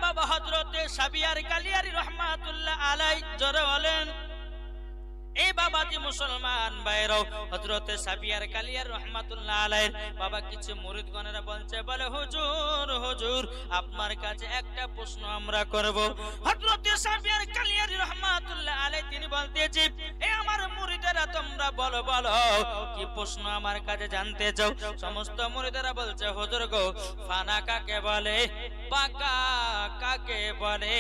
বাবা হযরতে সাবিয়ার কালিয়ারি রহমাতুল্লাহ আলাইহি জোরে বলেন। এই বাবাজি মুসলমান ভাইরাও হযরতে সাবিয়ার কালিয়ার রহমাতুল্লাহ আলাইহি বাবা কিছু মুরিদগণেরা বলছে, বলে হুজুর হুজুর আপনার কাছে একটা প্রশ্ন আমরা করব। হযরতে সাবিয়ার কালিয়ারি রহমাতুল্লাহ আলাইহি তিনি বলতেছে, এ আমার মুরিদেরা তোমরা বলো বলো কি প্রশ্ন আমার কাছে জানতে চাও? সমস্ত মুরিদেরা বলছে, হুজুর গো ফানা কাকে বলে, পাকা কাকে বলে,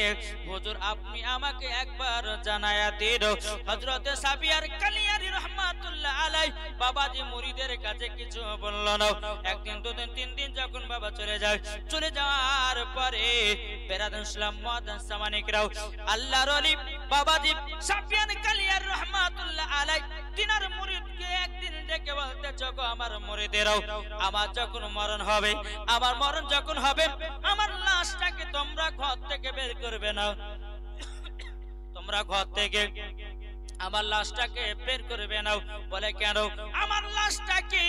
হুজুর আপনি আমাকে একবার জানায়া দিন। হযরতে সাবিয়ার কালিয়ারি রহমাতুল্লাহ আলাইহি বাবাজি মুরিদের কাছে কিছু বলল না। একদিন দুদিন তিন দিন যখন বাবা চলে যায়, চলে যাওয়ার পরে বেরাদুল ইসলাম মুআদ্দিন সামানিকরাও আল্লাহর ওলি বাবাজি সাবিয়ার কালিয়ার রহমাতুল্লাহ আলাইহি তিনার মুরিদকে একদিন ডেকে বলতে, জগো আমার মুরিদেরাও আমার যখন মরণ হবে, আমার মরণ যখন হবে আমার লাশটাকে তোমরা ঘর থেকে বের করবে না, তোমরা ঘর থেকে আমার লাশটাকে বের করবে না। বলে কেন? আমার লাশটাকে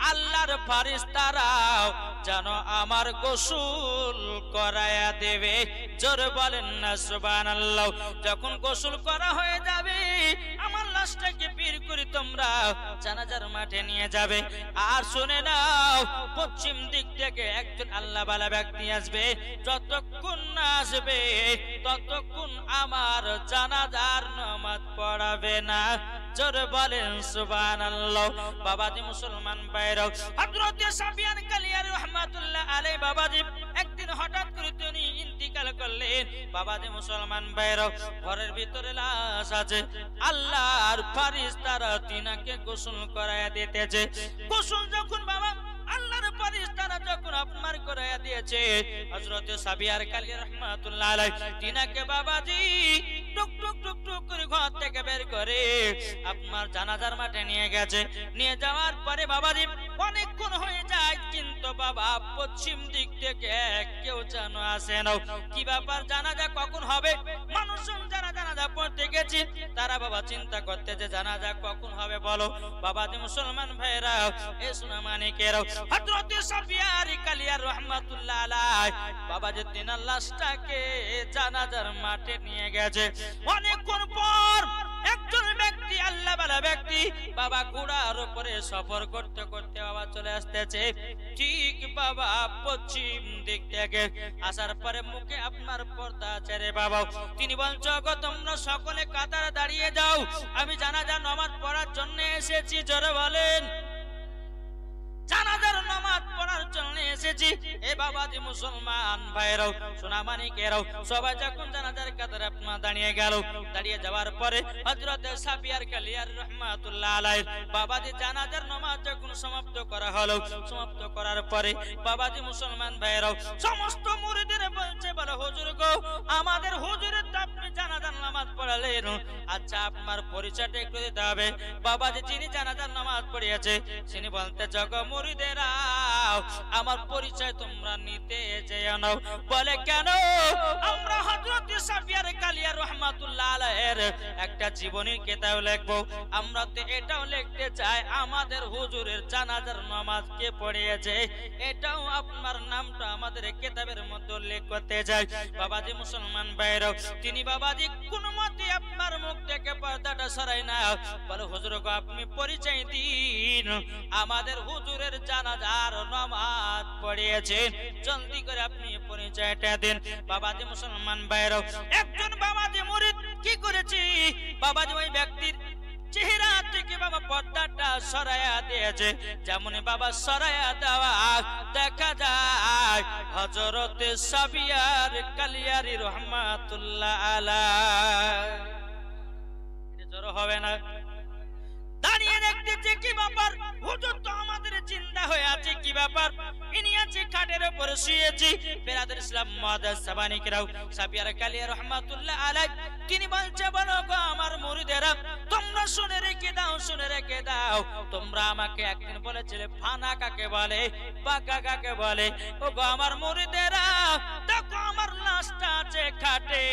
আল্লাহর ফেরেশতারাও যেন আমার গোসল করায়া দেবে। জোরে বলেন না সুবহানাল্লাহ। যখন গোসল করা হয়ে যাবে আমার লাশটাকে বের করে তোমরা জানাজার মাঠে নিয়ে যাবে। আর শুনে নাও, পশ্চিম দিক থেকে একজন আল্লাহওয়ালা ব্যক্তি আসবে, যতক্ষণ না আসবে ততক্ষণ আমার জানাজার নামাজ পড়াবে না। জোরে বলেন সুবহানাল্লাহ। বাবাজি মুসলমান ভাইরাও হযরতে সাবিয়ার কালিয়ারি রহমাতুল্লাহ আলাইহি বাবাজি একদিন হঠাৎ করে তিনি ইন্তিকাল করলেন। বাবাজি মুসলমান ভাইরাও ঘরের ভিতরে লাশ আছে, আল্লাহর ফেরেশতারা তিনাকে গোসল করায়া দিতেছে। গোসল যখন বাবা আল্লাহর ফেরেশতারা যখন আপনার করায়া দিয়েছে, হযরতে সাবিয়ার কালিয়ারি রহমাতুল্লাহ আলাইহি তিনাকে বাবাজি টুক টুক টুক টুক করে ঘর থেকে বের করে আপনার জানাজার মাঠে নিয়ে গেছে। নিয়ে যাওয়ার পরে বাবাজি অনেকক্ষণ হয়ে যায়, কিন্তু বাবা পশ্চিম দিক থেকে কেউ যেন আসে না। কি ব্যাপার, জানাজা কখন হবে? মানুষজন যারা জানাজা পড়তে গেছে তারা বাবা চিন্তা করতে যে জানাজা কখন হবে বলো। বাবাজি মুসলমান ভাইরা এ সোনা মানিকেরাও হযরতে সাবিয়ার কালিয়ার রহমাতুল্লাহ আলাইহি বাবাজি তিনার লাশটাকে জানাজার মাঠে নিয়ে গেছে। অনেকক্ষণ পর একজন ব্যক্তি আল্লাহওয়ালা ব্যক্তি বাবা ঘোড়ার উপরে সফর করতে করতে বাবা চলে আসতেছে। ঠিক বাবা পশ্চিম দিক থেকে আসার পরে মুখে আপনার পর্দা ছেড়ে বাবা তিনি বলছো, গো তোমরা সকলে কাতারে দাঁড়িয়ে যাও, আমি জানাজা নামাজ পড়ার জন্য এসেছি। জোরে বলেন, জানাজার নামাজ পড়ার জন্য এসেছি। এ বাবাজি মুসলমান ভাইরাও সোনা মানিকেরাও সবাই যখন জানাজার কাতারে আপনার দাঁড়িয়ে গেল, দাঁড়িয়ে যাওয়ার পরে হযরতে সাবিয়ার কালিয়ার রহমাতুল্লাহ আলাইহি বাবাজি জানাজার নামাজ যখন সমাপ্ত করা হলো, সমাপ্ত করার পরে বাবাজি মুসলমান ভাইরাও সমস্ত মুরিদের বলছে, বলে হুজুর গো আমাদের হুজুরের তো আপনি জানাজার নামাজ পড়ালেন, আচ্ছা আপনার পরিচয়টা একটু দিতে হবে। বাবাজি যিনি জানাজার নামাজ পড়িয়েছে তিনি বলতে, জগো মুরিদেরা আমার পরিচয় তোমরা নিতে যেও না। বলে কেন? আমরা হযরতে সাবিয়ার কালিয়ার রহমাতুল্লাহ আলাইহির একটা জীবনীর কিতাব লিখবো, আমরা তো এটাও লিখতে চাই আমাদের হুজুরের জানাজার নামাজ কে পড়িয়েছে, এটাও আপনার নামটা আমাদের কিতাবের মধ্যে উল্লেখ করতে চাই। বাবাজি মুসলমান ভাইরাও তিনি বাবাজি কোনো মতে আপনার মুখ থেকে পর্দাটা সরাই না। বলে হুজুর গো আপনি পরিচয় দিন, আমাদের হুজুরের জানাজার নামাজ পড়িয়েছেন, জলদি করে আপনি পরিচয়টা দেন। বাবাজি মুসলমান ভাইরাও একজন বাবাজি মুরিদ কি করেছে, বাবাজি ওই ব্যক্তির চেহারা থেকে বাবা পর্দাটা সরায়া দিয়েছে। যেমন বাবা সরায়া দেওয়া দেখা যায় হযরতে সাবিয়ার কালিয়ারি রহমাতুল্লাহ আলাইহি। এটা জোর হবে না? দাঁড়িয়ে দেখতেছে কি ব্যাপার, হুজুর তো আমাদের চিন্তা হয়ে আছে, কি ব্যাপার ইনি আছে খাটের উপর শুয়েছি। বেরাদুল ইসলাম মুআদ্দিন সাবানিকরাও সাবিয়ার কালিয়া রহমাতুল্লাহ আলাইহি তিনি বলছে, বলো গো আমার মুরিদেরা তোমরা শুনে রেখে দাও, শুনে রেখে দাও, তোমরা আমাকে একদিন বলেছিলে ফানা কাকে বলে, পাকা কাকে বলে। ও গো আমার মুরিদেরা দেখো আমার লাশ লাশটা আছে খাটে,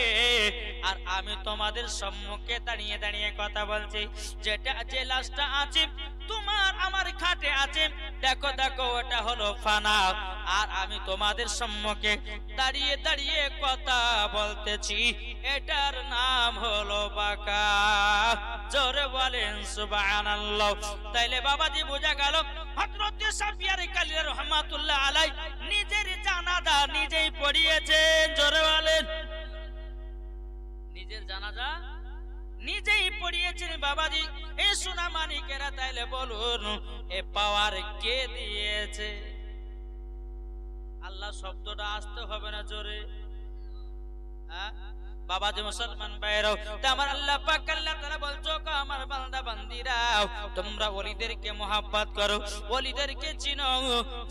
আর আমি তোমাদের সম্মুখে দাঁড়িয়ে দাঁড়িয়ে কথা বলছি, যেটা যে লাশটা আছে তোমার আমার খাটে আছে, দেখো দেখো ওটা হলো ফানা, আর আমি তোমাদের সম্মুখে দাঁড়িয়ে দাঁড়িয়ে কথা বলতেছি, এটার নাম হলো বাঁকা। জোরে বলেন সুবহানাল্লাহ। তাইলে বাবাজি বোঝা গেল হযরত সাফিয়া কালিয়া রাহমাতুল্লাহ আলাই নিজের জানাজা নিজেই পড়িয়েছেন। জোরে বলেন, নিজের জানাজা নিজেই পড়িয়েছেন বাবাজি। এই সোনা মানিকেরা, তাইলে বলুন এ পাওয়ার কে দিয়েছে? আল্লাহ শব্দটা আসতে হবে না জোরে? হ্যাঁ বাবাজি মুসলমান ভাইরাও, আমার আল্লাহ পাক আল্লাহ তাআলা বলছো আমার বান্দা বান্দিরা, তোমরা ওলিদেরকে মহব্বত করো, ওলিদেরকে চিনো,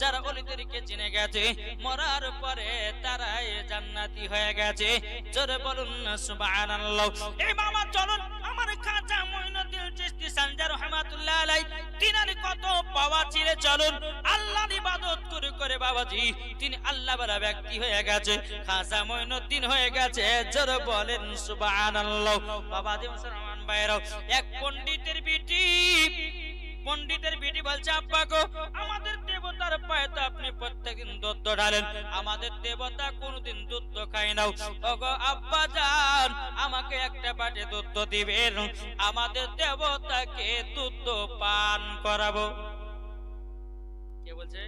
যারা ওলিদেরকে চিনে গেছে মরার পরে তারাই জান্নাতি হয়ে গেছে। জোরে বলুন না সুবহানাল্লাহ। এই মামা চলুন আমার খাজা মঈনুদ্দিন চিশতি সানজার রহমাতুল্লাহ আলাইহি তিনার কত পাওয়া ছিল, চলুন আল্লাহর ইবাদত করে করে বাবাজি তিনি আল্লাহ বলা ব্যক্তি হয়ে গেছে, খাজা মঈনুদ্দিন হয়ে গেছে। জোরে বলেন সুবহানাল্লাহ। বাবাজি মুসলমান ভাইরাও, এক পণ্ডিতের বিটি বলছে আব্বা গো, আমাদের দেবতার পায়ে তো আপনি প্রত্যেকদিন দুধ ঢালেন, আমাদের দেবতা কোনদিন দুধ খায় না, ওগো আব্বা জান আমাকে একটা বাটি দুধ দিবেন, আমাদের দেবতাকে দুধ পান করাবো। কে বলছে?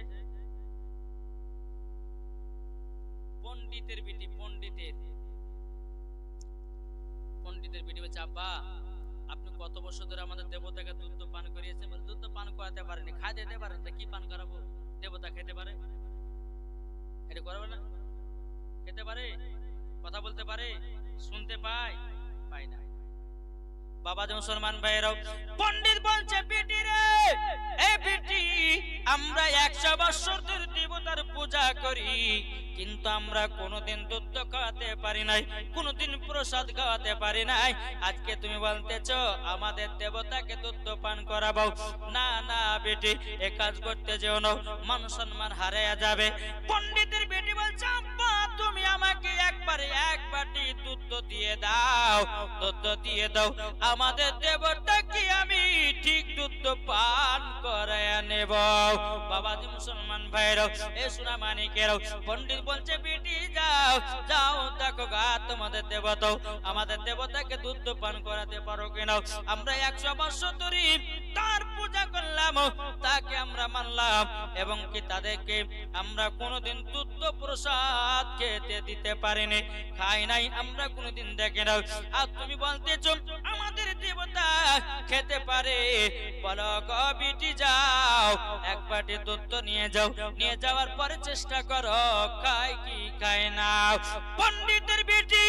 পণ্ডিতের বিটি, পণ্ডিতের বিটি বলছে আব্বা আপনি কত বছর ধরে আমাদের দেবতাকে দুধ পান করিয়েছেন, দুধ পান করাতে পারেনি, খাই দিতে পারেন, তা কি পান করাবো? দেবতা খেতে পারে? এটা করবে না? খেতে পারে, কথা বলতে পারে, শুনতে পায় না। বাবা যে মুসলমান ভাইরাও, পণ্ডিত বলছে বিটি রে, এই বিটি আমরা 100 বছর ধরে দেবতার পূজা করি, কিন্তু আমরা কোনোদিন দুধ খাওয়াতে পারি নাই, কোনোদিন প্রসাদ খাওয়াতে পারি নাই, আজকে তুমি বলতেছো আমাদের দেবতাকে দুধ পান করাবো? না না বেটি, এ কাজ করতে যেও না, মান সম্মান হারিয়ে যাবে। পণ্ডিতের বেটি বলছে আব্বা তুমি আমাকে একবারে এক বাটি দুধ দিয়ে দাও, দুধ দিয়ে দাও, আমাদের দেবতাকে আমি ঠিক দুধ পান করায়া নেব। বাবাজি মুসলমান ভাইরাও, এ সোনা মানিকেরাও, পণ্ডিত বলছে বেটি যাও যাও দেখো গা তোমাদের দেবতা, আমাদের দেবতাকে দুধ পান করাতে পারো কিনা? আমরা 100 বছর ধরে তার পূজা করলাম, তাকে আমরা মানলাম, এবং কি তাদেরকে আমরা কোনোদিন দুধ প্রসাদ খেতে দিতে পারিনি, খাই নাই, আমরা কোনোদিন দেখি না, আর তুমি বলতেছো আমাদের দেবতা খেতে পারে? বলো গো বিটি যাও এক বাটি দুধ নিয়ে যাও, নিয়ে যাওয়ার পরে চেষ্টা করো খায় কি খায় না। পণ্ডিতের বেটি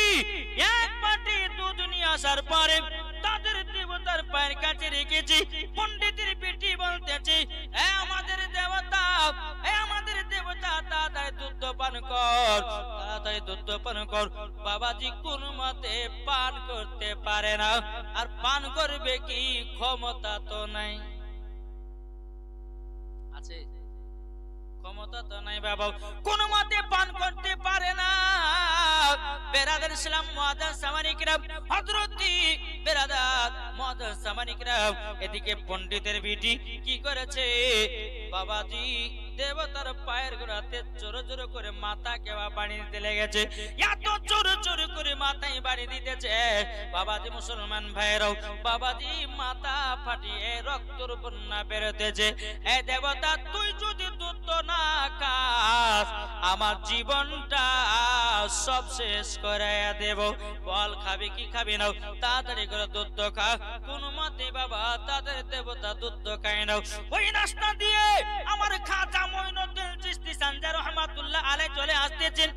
এক বাটি দুধ নিয়ে আসার পরে তাদের দেবতার পায়ের কাছে রেখেছি। পণ্ডিতের বেটি বলতেছে আমাদের দেবতা, আমাদের দেবতা তাড়াতাড়ি দুধ পান কর, তাড়াতাড়ি দুধ পান কর। বাবাজি কোন মতে পান করতে পারে না, আর পান করবে কি ক্ষমতা তো নাই, আছে ক্ষমতা তো নাই বাবা, কোন মতে পান করতে পারে না। বেরাদার ইসলাম মুআজ্জাজ সামানী কিরাম, হযরতি বেরাদার মুআজ্জাজ সামানী কিরাম, এদিকে পণ্ডিতের বিটি কি করেছে বাবাজি দেবতার পায়ের গোড়াতে জোরে জোরে করে মাথাকে পানি দিতে লেগেছে, এত জোরে জোরে করে মাথায় পানি দিতেছে বাবাজি মুসলমান ভাইরাও, বাবাজি মাথা ফাটিয়ে রক্তর বন্যা বেরোতেছে। এ দেবতা তুই যদি দুধ না খাস আমার জীবনটা সব শেষ করে দেব, বল খাবি কি খাবি না? তাড়াতাড়ি করে দুধ খা। কোন মতে বাবা তাদের দেবতা দুধ খায় না। ওই রাস্তা দিয়ে আমার খাজা মঈনুদ্দিন চিশতি সানজার রহমাতুল্লাহ আলাইহি চলে আসতেছেন।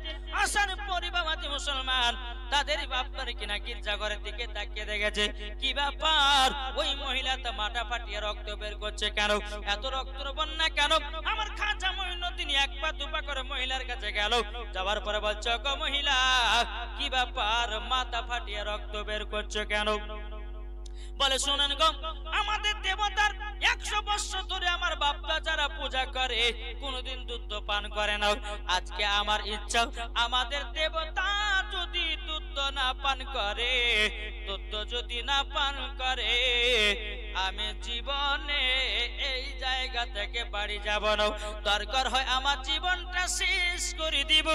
আসার পরে বাবাজি মুসলমান তাদের বাপের কিনা গির্জাঘরের দিকে তাকিয়ে দেখেছে, কি ব্যাপার ওই মহিলা তো মাথা ফাটিয়ে রক্ত বের করছে কেন, এত রক্তের বন্যা কেন? আমার খাজা মঈনুদ্দিন এক পা দুপা করে মহিলার কাছে গেল, যাওয়ার পরে বলছে গো মহিলা কি ব্যাপার মাথা ফাটিয়ে রক্ত বের করছো কেন? বলে শুনেন গো, আমাদের দেবতার 100 বছর ধরে আমার বাপ্পা যারা পূজা করে কোনোদিন দুধ পান করে না। আজকে আমার ইচ্ছা আমাদের দেবতা যদি দুধ না পান করে, দুধ যদি না পান করে, আমি জীবনে এই জায়গা থেকে বাড়ি যাব না। দরকার হয় আমার জীবনটা শেষ করে দিব,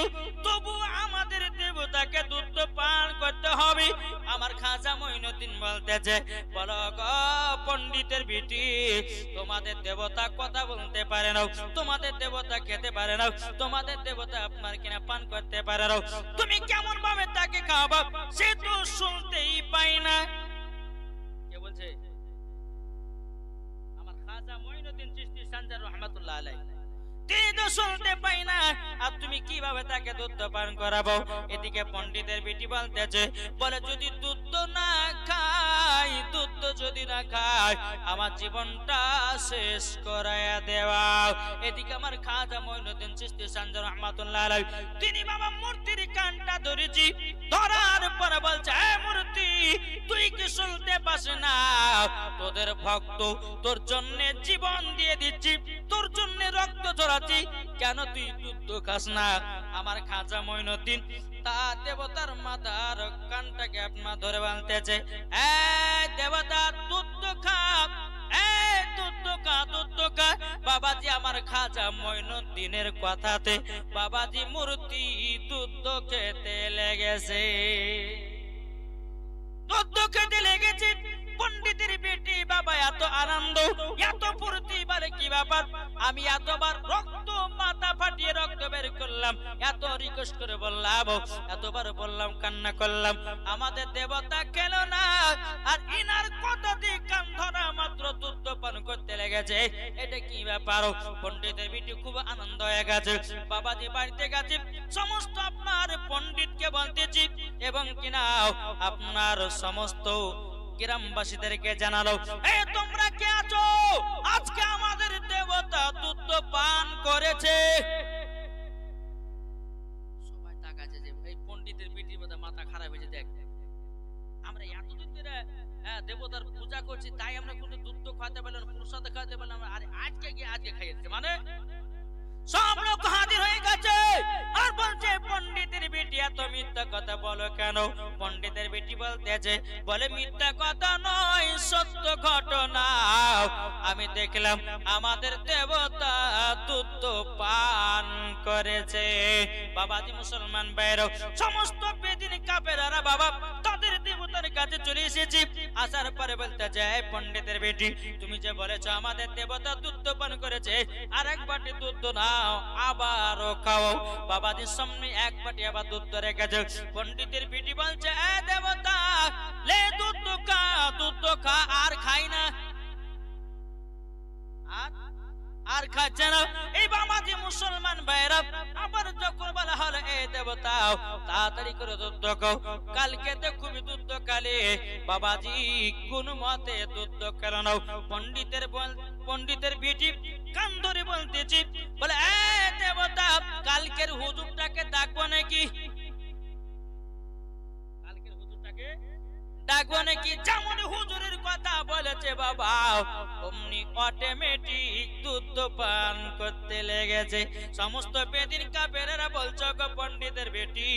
তবু আমাদের দেবতাকে দুধ পান করতে হবে। আমার খাজা মঈনুদ্দিন বলতেছে, বলো গো পণ্ডিতের বিটি, তোমাদের দেবতা কথা বলতে পারে না, তোমাদের দেবতা খেতে পারে না, তোমাদের দেবতা আপনার কিনা পান করতে পারে না, তুমি কেমন ভাবে তাকে খাওয়াবো সে তো শুনতেই পাই না। কে বলছে? আমার খাজা মঈনুদ্দিন চিশতি সানজার রহমাতুল্লাহ আলাইহি, তিনি তো শুনতে পাই না, আর তুমি কিভাবে তাকে দুধ পান করাবো? এদিকে পণ্ডিতের বেটি বলতেছে, বলে যদি দুধ না খাই, দুধ যদি না খাই, আমার জীবনটা শেষ করায়া দেওয়া। এদিকে আমার খাজা মঈনুদ্দিন চিশতি সানজার রহমাতুল্লাহ আলাইহি, তিনি বাবা মূর্তির কানটা ধরেছি, ধরার পর বলছে, এ মূর্তি তুই কি শুনতে পাস না? তোদের ভক্ত তোর জন্য জীবন দিয়ে দিচ্ছি, তোর জন্য রক্ত ঝরাচ্ছি, কেন তুই দুধ খাস না? আমার খাজা মঈনুদ্দিন তা দেবতার মাথার কানটাকে আপনার ধরে বাঁধতেছে, এ দেবতা দুধ খা, এ দুধ খা, দুধ খা। বাবাজি আমার খাজা মঈনুদ্দিনের কথাতে বাবাজি মূর্তি দুধ খেতে লেগেছে, দুধ খেতে লেগেছে। পণ্ডিতের বেটি বাবা এত আনন্দ, এত ফুর্তি, বলে কি ব্যাপার? আমি এতবার রক্ত মাথা ফাটিয়ে রক্ত বের করলাম, এত রিকোয়েস্ট করে বললাম, এতবার বললাম, কান্না করলাম, আমাদের দেবতা খেলো না, আর ইনার কথা দিয়ে কান ধরা মাত্র দুধ পান করতে লেগেছে, এটা কি ব্যাপার? পণ্ডিতের বেটি খুব আনন্দ হয়ে গেছে। বাবাজি বাড়িতে গেছে, সমস্ত আপনার পণ্ডিতকে বলতেছি এবং কিনা আপনার সমস্ত গ্রামবাসীদেরকে জানালো, এ তোমরা কে আছো? আজকে আমাদের দেবতা দুধ পান করেছে। সবাই তাকাচ্ছে যে এই পণ্ডিতের বিটির মধ্যে মাথা খারাপ হয়েছে, দেখ আমরা এতদিন ধরে দেবতার পূজা করছি, তাই আমরা কোনো দুধ খাওয়াতে পারলাম না, প্রসাদ খাওয়াতে পারলাম না, আর আজকে গিয়ে আজকে খাইয়েছে, মানে সব লোক হাজির হয়ে গেছে আর বলছে, পণ্ডিতের বেটি এত মিথ্যা কথা বলো কেন? পণ্ডিতের বেটি বলতেছে, বলে মিথ্যা কথা নয়, সত্য ঘটনা। আমি দেখলাম আমাদের দেবতা দুধ পান করেছে। বাবাজি মুসলমান ভাইরা, সমস্ত বেদিন কাফেররা বাবা তাদের দেবতার কাছে চলে এসেছি, আসার পরে বলতেছে, পণ্ডিতের বেটি তুমি যে বলেছো আমাদের দেবতা দুধ পান করেছে, আর এক বাটি দুধ না আবারও খাও। বাবাজির সামনে এক বাটি আবার দুধ রেখেছে। পণ্ডিতের বিটি বলছে, এ দেবতা লে দুধ খা, দুধ খা, আর খাই না, আর খাচ্ছে না। এই বাবাজি মুসলমান ভাইরা আবার যখন বলা হলো, এ দেবতা তাড়াতাড়ি করে দুধ খাও, কালকে তো খুবই দুধ খালে, বাবাজি কোন মতে দুধ খেলো না। পণ্ডিতের বিটি কান ধরে বলতেছি, বলে এ দেবতা কালকের হুজুরটাকে ডাকবো নাকি? কালকের হুজুরটাকে ডাকবো নাকি? যেমন হুজুরের কথা বলেছে বাবা, অমনি অটোমেটিক দুধ পান করতে লেগেছে। সমস্ত বেদিন কাফেররা বলছে, গো পণ্ডিতের বেটি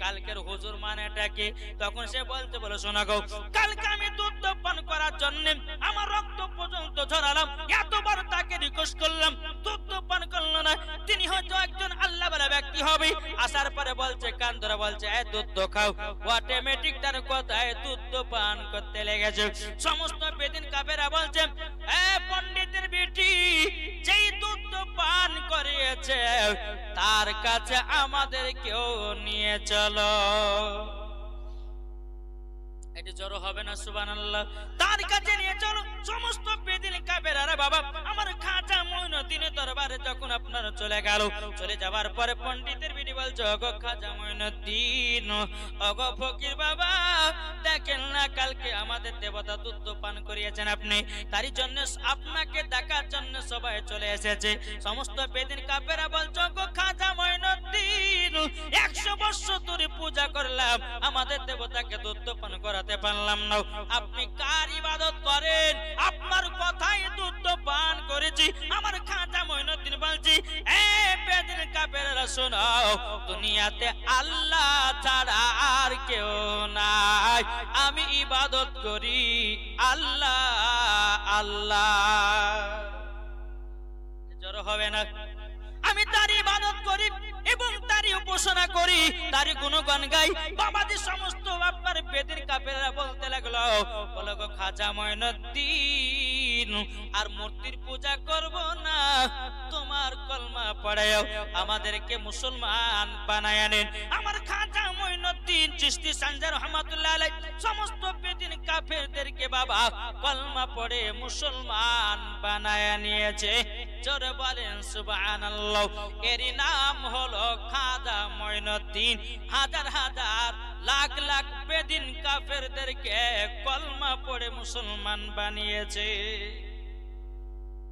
কালকের হুজুর মানেটা কি? তখন সে বলতে, বলে শোনা গো, কালকে আমি দুধ পান করার জন্য আমার রক্ত পর্যন্ত ঝরালাম, এতবার তাকে রিকোয়েস্ট করলাম, দুধ পান করলো না। তিনি হয়তো একজন আল্লাহ বলা ব্যক্তি হবে। আসার পরে বলছে, কান ধরে বলছে, এ দুধ খাও, অটোমেটিক তার কথায় দুধ পান করতে লেগেছে। সমস্ত বেদিন কাফেররা বলছে, এ পণ্ডিতের বেটি যেই দুধ পান করিয়েছে তার কাছে আমাদের কেউ নিয়ে চলো। এটি জড়ো হবে না? সুবহানাল্লাহ। তার কাছে নিয়ে চলো। সমস্ত বেদিন কাফেররা বাবা আমার খাজা মঈনুদ্দিনের দরবারে যখন আপনারা চলে গেল, চলে যাওয়ার পরে পণ্ডিতের বিটি বলছে, ওগো খাজা মঈনুদ্দিন, ওগো ফকির বাবা, দেখেন না কালকে আমাদের দেবতা দুধ পান করিয়েছেন আপনি, তারই জন্য আপনাকে দেখার জন্য সবাই চলে এসেছে। সমস্ত বেদিন কাফেররা বলছে, ওগো খাজা মঈনুদ্দিন 100 বছর ধরে পূজা পূজা করলাম, আমাদের দেবতাকে দুধ পান করাতে পারলাম না। আপনি কার ইবাদত করেন? আপনার কথাই দুধ পান করেছি। আমার খাজা মঈনুদ্দিন বলছি, এ বেদিন কাফেররা শোনাও, দুনিয়াতে আল্লাহ ছাড়া আর কেউ নাই, আমি ইবাদত করি আল্লাহ আল্লাহ। জড়ো হবে না? আমি তার ইবাদত করি এবং তারই উপাসনা করি, তারই গুণগান গাই। বাবাজি সমস্ত আপনার বেদিন কাফেররা বলতে লাগলো, বলো গো খাজা মঈনুদ্দিন, আর মূর্তির পূজা করব না, তোমার কলমা পড়াও, আমাদেরকে মুসলমান বানায় নেন। আমার খাজা মঈনুদ্দিন চিশতি সানজার রহমাতুল্লাহ আলাইহি সমস্ত বেদিন কাফেরদেরকে বাবা কলমা পড়ে মুসলমান বানায় নিয়েছে। জোরে বলেন সুবহানাল্লাহ। এরই নাম হলো খাজা মঈনুদ্দিন। হাজার হাজার লাখ লাখ বেদিন কাফেরদেরকে কলমা পড়ে মুসলমান বানিয়েছে।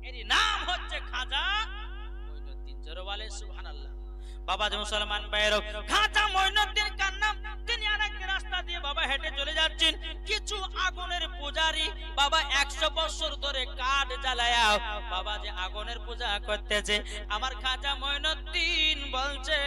এরই নাম হচ্ছে খাজা মঈনুদ্দিন। জোরে বলেন সুবহানাল্লাহ। বাবা যে মুসলমান ভাইয়েরা, খাজা মঈনুদ্দিন কার নাম? তিনি আরেক রাস্তা দিয়ে বাবা হেঁটে চলে যাচ্ছেন। কিছু আগুনের পূজারী বাবা 100 বছর ধরে কাঠ জ্বালায়া বাবা যে আগুনের পূজা করতেছে। আমার খাজা মঈনুদ্দিন বলছে,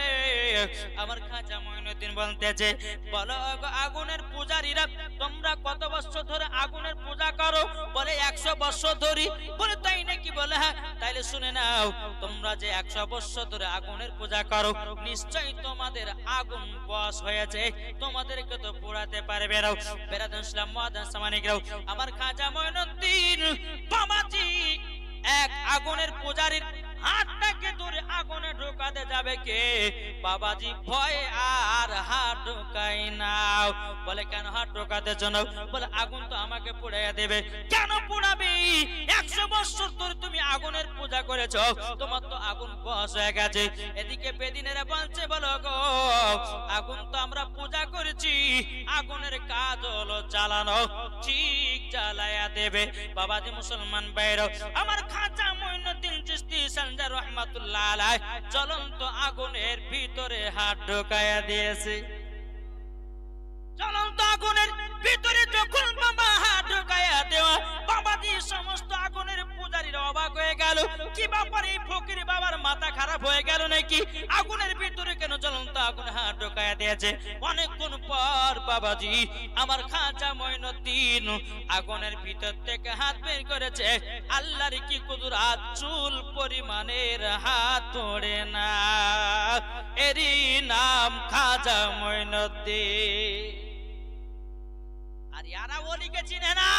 আমার খাজা মঈনুদ্দিন বলতেছে, বলো আগুনের পূজারীরা, তোমরা কত বছর ধরে আগুনের পূজা করো? বলে 100 বছর ধরে। বলে তাই নাকি? বলে হ্যাঁ। তাইলে শুনে নাও, তোমরা যে 100 বছর ধরে আগুনের পূজা করো, নিশ্চয়ই তোমাদের আগুন বশ হয়েছে, তোমাদেরকে তো পোড়াতে পারবে না। বেরাদুল ইসলাম মুআদ্দাস সামানিকরাও, আমার খাজা মঈনুদ্দিন বাবাজি এক আগুনের পূজারীর হাতটাকে ধরে আগুনে ঢোকাতে যাবে কে? বাবাজি ভয়ে আর হাত ঢোকাই না। বলে কেন হাত ঢোকাতে জন্য? বলে আগুন তো আমাকে পোড়াইয়া দেবে। কেন পোড়াবে? 100 বছর ধরে তুমি আগুনের পূজা করেছো, তোমার তো আগুন বশ হয়ে গেছে। এদিকে বেদিনেরা বলছে, বলো গো আগুন তো আমরা পূজা করেছি, আগুনের কাজ হলো জ্বালানো, ঠিক জ্বালায়া দেবে। বাবাজি মুসলমান ভাইরা, আমার খাজা মঈনুদ্দিন চিশতি সানজার রহমাতুল্লাহ আলাইহি জ্বলন্ত আগুনের ভিতরে হাত ঢোকায়া দিয়েছে। জ্বলন্ত আগুনের ভিতরে যখন বাবা হাত ঢোকায়া দেওয়া, বাবাজি সমস্ত আগুনের পূজারীরা অবাক হয়ে গেল। কি ব্যাপার, এই ফকির বাবার মাথা খারাপ হয়ে গেল নাকি? আগুনের ভিতরে কেন জ্বলন্ত আগুনে হাত ঢোকায়া দিয়েছে? অনেকক্ষণ পর বাবাজি আমার খাজা মঈনুদ্দিন আগুনের ভিতর থেকে হাত বের করেছে। আল্লাহর কি কুদরত, চুল পরিমাণের হাত পড়ে না। এরই নাম খাজা মঈনুদ্দিন। আর ইয়ারা ওলিকে চিনে না।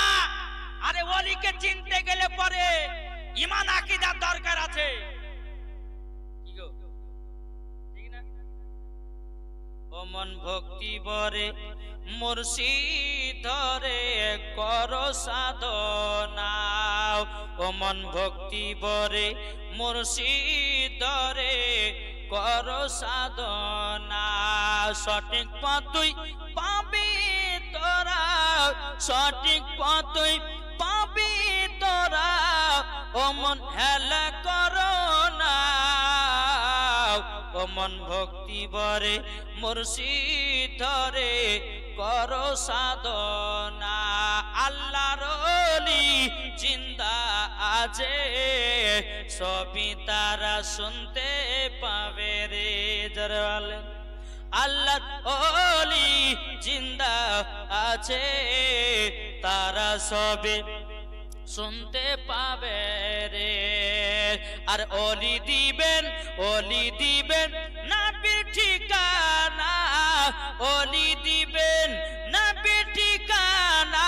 আরে ওলিকে চিনতে গেলে পরে ঈমান আকীদার দরকার আছে। কি গো, ঠিক না? ও মন ভক্তি ভরে মুর্শিদ ধরে করো সাধনা, ও মন ভক্তি ভরে মুর্শিদ ধরে করো সাধনা। সঠিক পথ তুই পাবি তোরা, সঠিক পথ তুই পাবি তোরা, ও মন হেলা করো না। ও মন ভক্তি ভরে মুর্শিদ ধরে করো সাধনা। আল্লাহর ওলি জিন্দা আছে, সবই তারা শুনতে পাবে রে। যারা বলেন আল্লাহর ওলি জিন্দা আছে, তারা সবে শুনতে পাবে রে। আর ওলি দিবেন, ওলি দিবেন নবীর ঠিকানা, ওলি দিবেন নবীর ঠিকানা,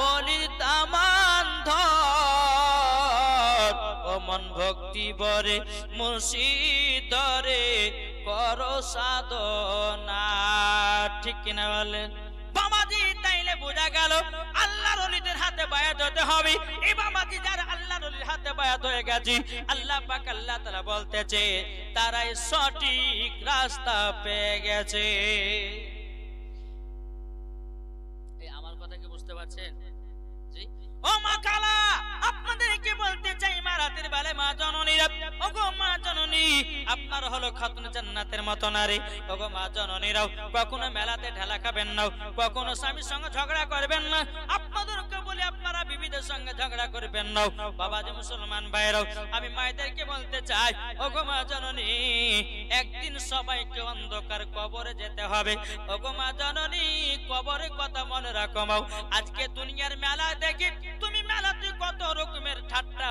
ওলি তামান ধর। ও মন ভক্তি ভরে মুর্শিদ ধরে করো সাধনা। ঠিক কিনা বলেন বাবাজি? তাইলে বোঝা গেল আল্লাহর ওলিদের হাতে বায়াত হতে হবে। এই বাবাজি যারা আল্লাহর ওলির হাতে বায়াত হয়ে গেছে, আল্লাহ পাক আল্লাহ তাআলা বলতেছে তারাই সঠিক রাস্তা পেয়ে গেছে। এই আমার কথা কি বুঝতে পারছেন? জি, ও মা খালা, আপনাদেরকে বলতে চাই মা রাতের বেলায় মা জননীরা, ওগো মা জননী আপনার হলো খাতুন জান্নাতের মতো নারী। ওগো মা জননীরাও কখনো মেলাতে ঢেলা খাবেন না, কখনো স্বামীর সঙ্গে ঝগড়া করবেন না। আপনাদেরকে বলি আপনারা বিবিদের সঙ্গে ঝগড়া করবেন না। বাবা যে মুসলমান ভাইরাও, আমি মায়েদেরকে বলতে চাই ওগো মা জননী একদিন সবাইকে অন্ধকার কবরে যেতে হবে। ওগো মা জননী কবরের কথা মনে রাখো মাও। আজকে দুনিয়ার মেলা দেখি তুমি মেলাতে কত রকমের ঠাট্টা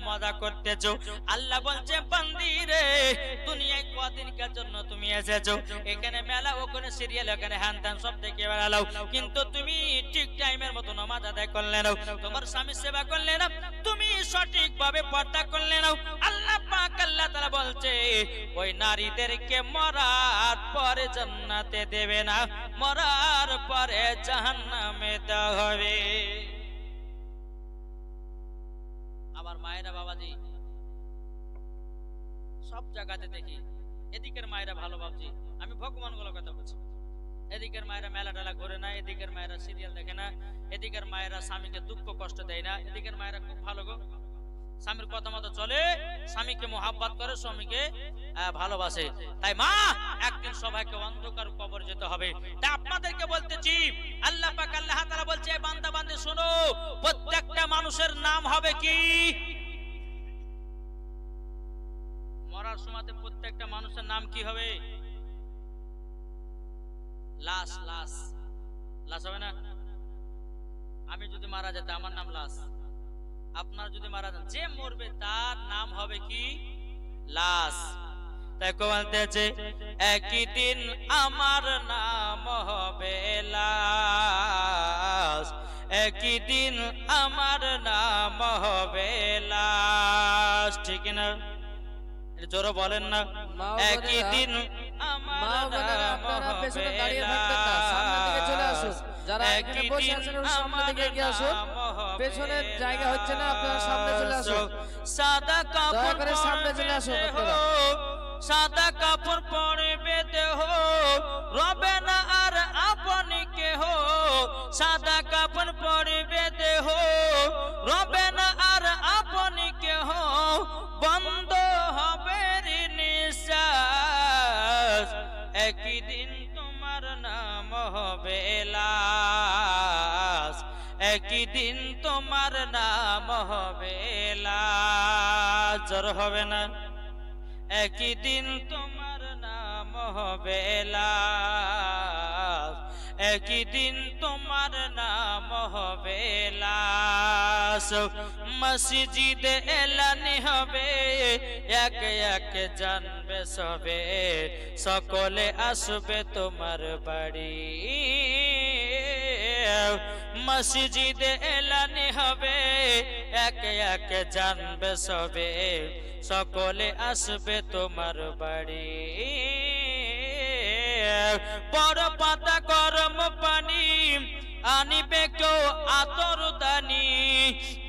মজা করতেছো। আল্লাহ বলছে বান্দি রে দুনিয়ায় কদিনকার জন্য তুমি এসেছো, এখানে মেলা ওখানে সিরিয়াল ওখানে হ্যান ত্যান সব দেখে বেড়ালাও, কিন্তু তুমি ঠিক টাইমের মতো নামাজ আদায় করলে না, তোমার স্বামী সেবা করলে না, তুমি সঠিকভাবে পর্দা করলে না। আল্লাহ পাক আল্লাহ তাআলা বলছে ওই নারীদেরকে মরার পরে জান্নাতে দেবে না, মরার পরে জাহান্নামে দেওয়া হবে। আমার মায়েরা বাবাজি সব জায়গাতে দেখি এদিকের মায়েরা ভালো ভাবছি, আমি ভগবান গুলো কথা বলছি, এদিকের মায়েরা মেলা টেলা ঘুরে না, এদিকের মায়েরা সিরিয়াল দেখে না, এদিকের মায়েরা স্বামীকে দুঃখ কষ্ট দেয় না, এদিকের মায়েরা খুব ভালো গো, স্বামীর কথা মতো চলে, স্বামীকে মোহাব্বত করে, স্বামীকে ভালোবাসে। তাই মা একদিন সবাইকে অন্ধকার কবর যেতে হবে। তাই আপনাদেরকে বলতেছি আল্লাহ পাক আল্লাহ তাআলা বলছে বান্দা বান্দী শোনো, প্রত্যেকটা মানুষের নাম হবে কি? মরার সময়তে প্রত্যেকটা মানুষের নাম কি হবে? লাশ। লাশ লাশ হবে না? আমি যদি মারা যেতে আমার নাম লাশ, আপনার যদি মারা যান, যে মরবে তার নাম হবে কি? লাশ। তাই বলতেছে একই দিন আমার নাম হবে লাশ, একই দিন আমার নাম হবে লাশ, ঠিক না? জোরে বলেন না, একই দিন আমার নাম হবে লাশ, যারা এখানে বসে আছেন সামনে দিকে এগিয়ে আসুন, পেছনের জায়গা হচ্ছে না, আপনারা সামনে চলে আসুন, সাদা কাপড় করে সামনে চলে আসুন, সাদা কাপড় পরবে দেহ রবে না আর আপনি কেহ, সাদা কাপড় পরবে দেহ রবে না আর আপনি কেহ, বন্ধ হবে নিঃশ্বাস, একই দিন তোমার নাম হবে লাশ, একই দিন তোমার নাম হবে লাশ, জ্বর হবে না? একই দিন তোমার নাম হবে লাশ, একই দিন তোমার নাম হবে লাশ, মসজিদে এলানি হবে একে একে জানবে সবে, সকলে আসবে তোমার বাড়ি, মসজিদে এলানি হবে একে একে জানবে সবে, সকলে আসবে তোমার বাড়ি, বড় পাতা গরম পানি আনিবে কেউ আতর দানি,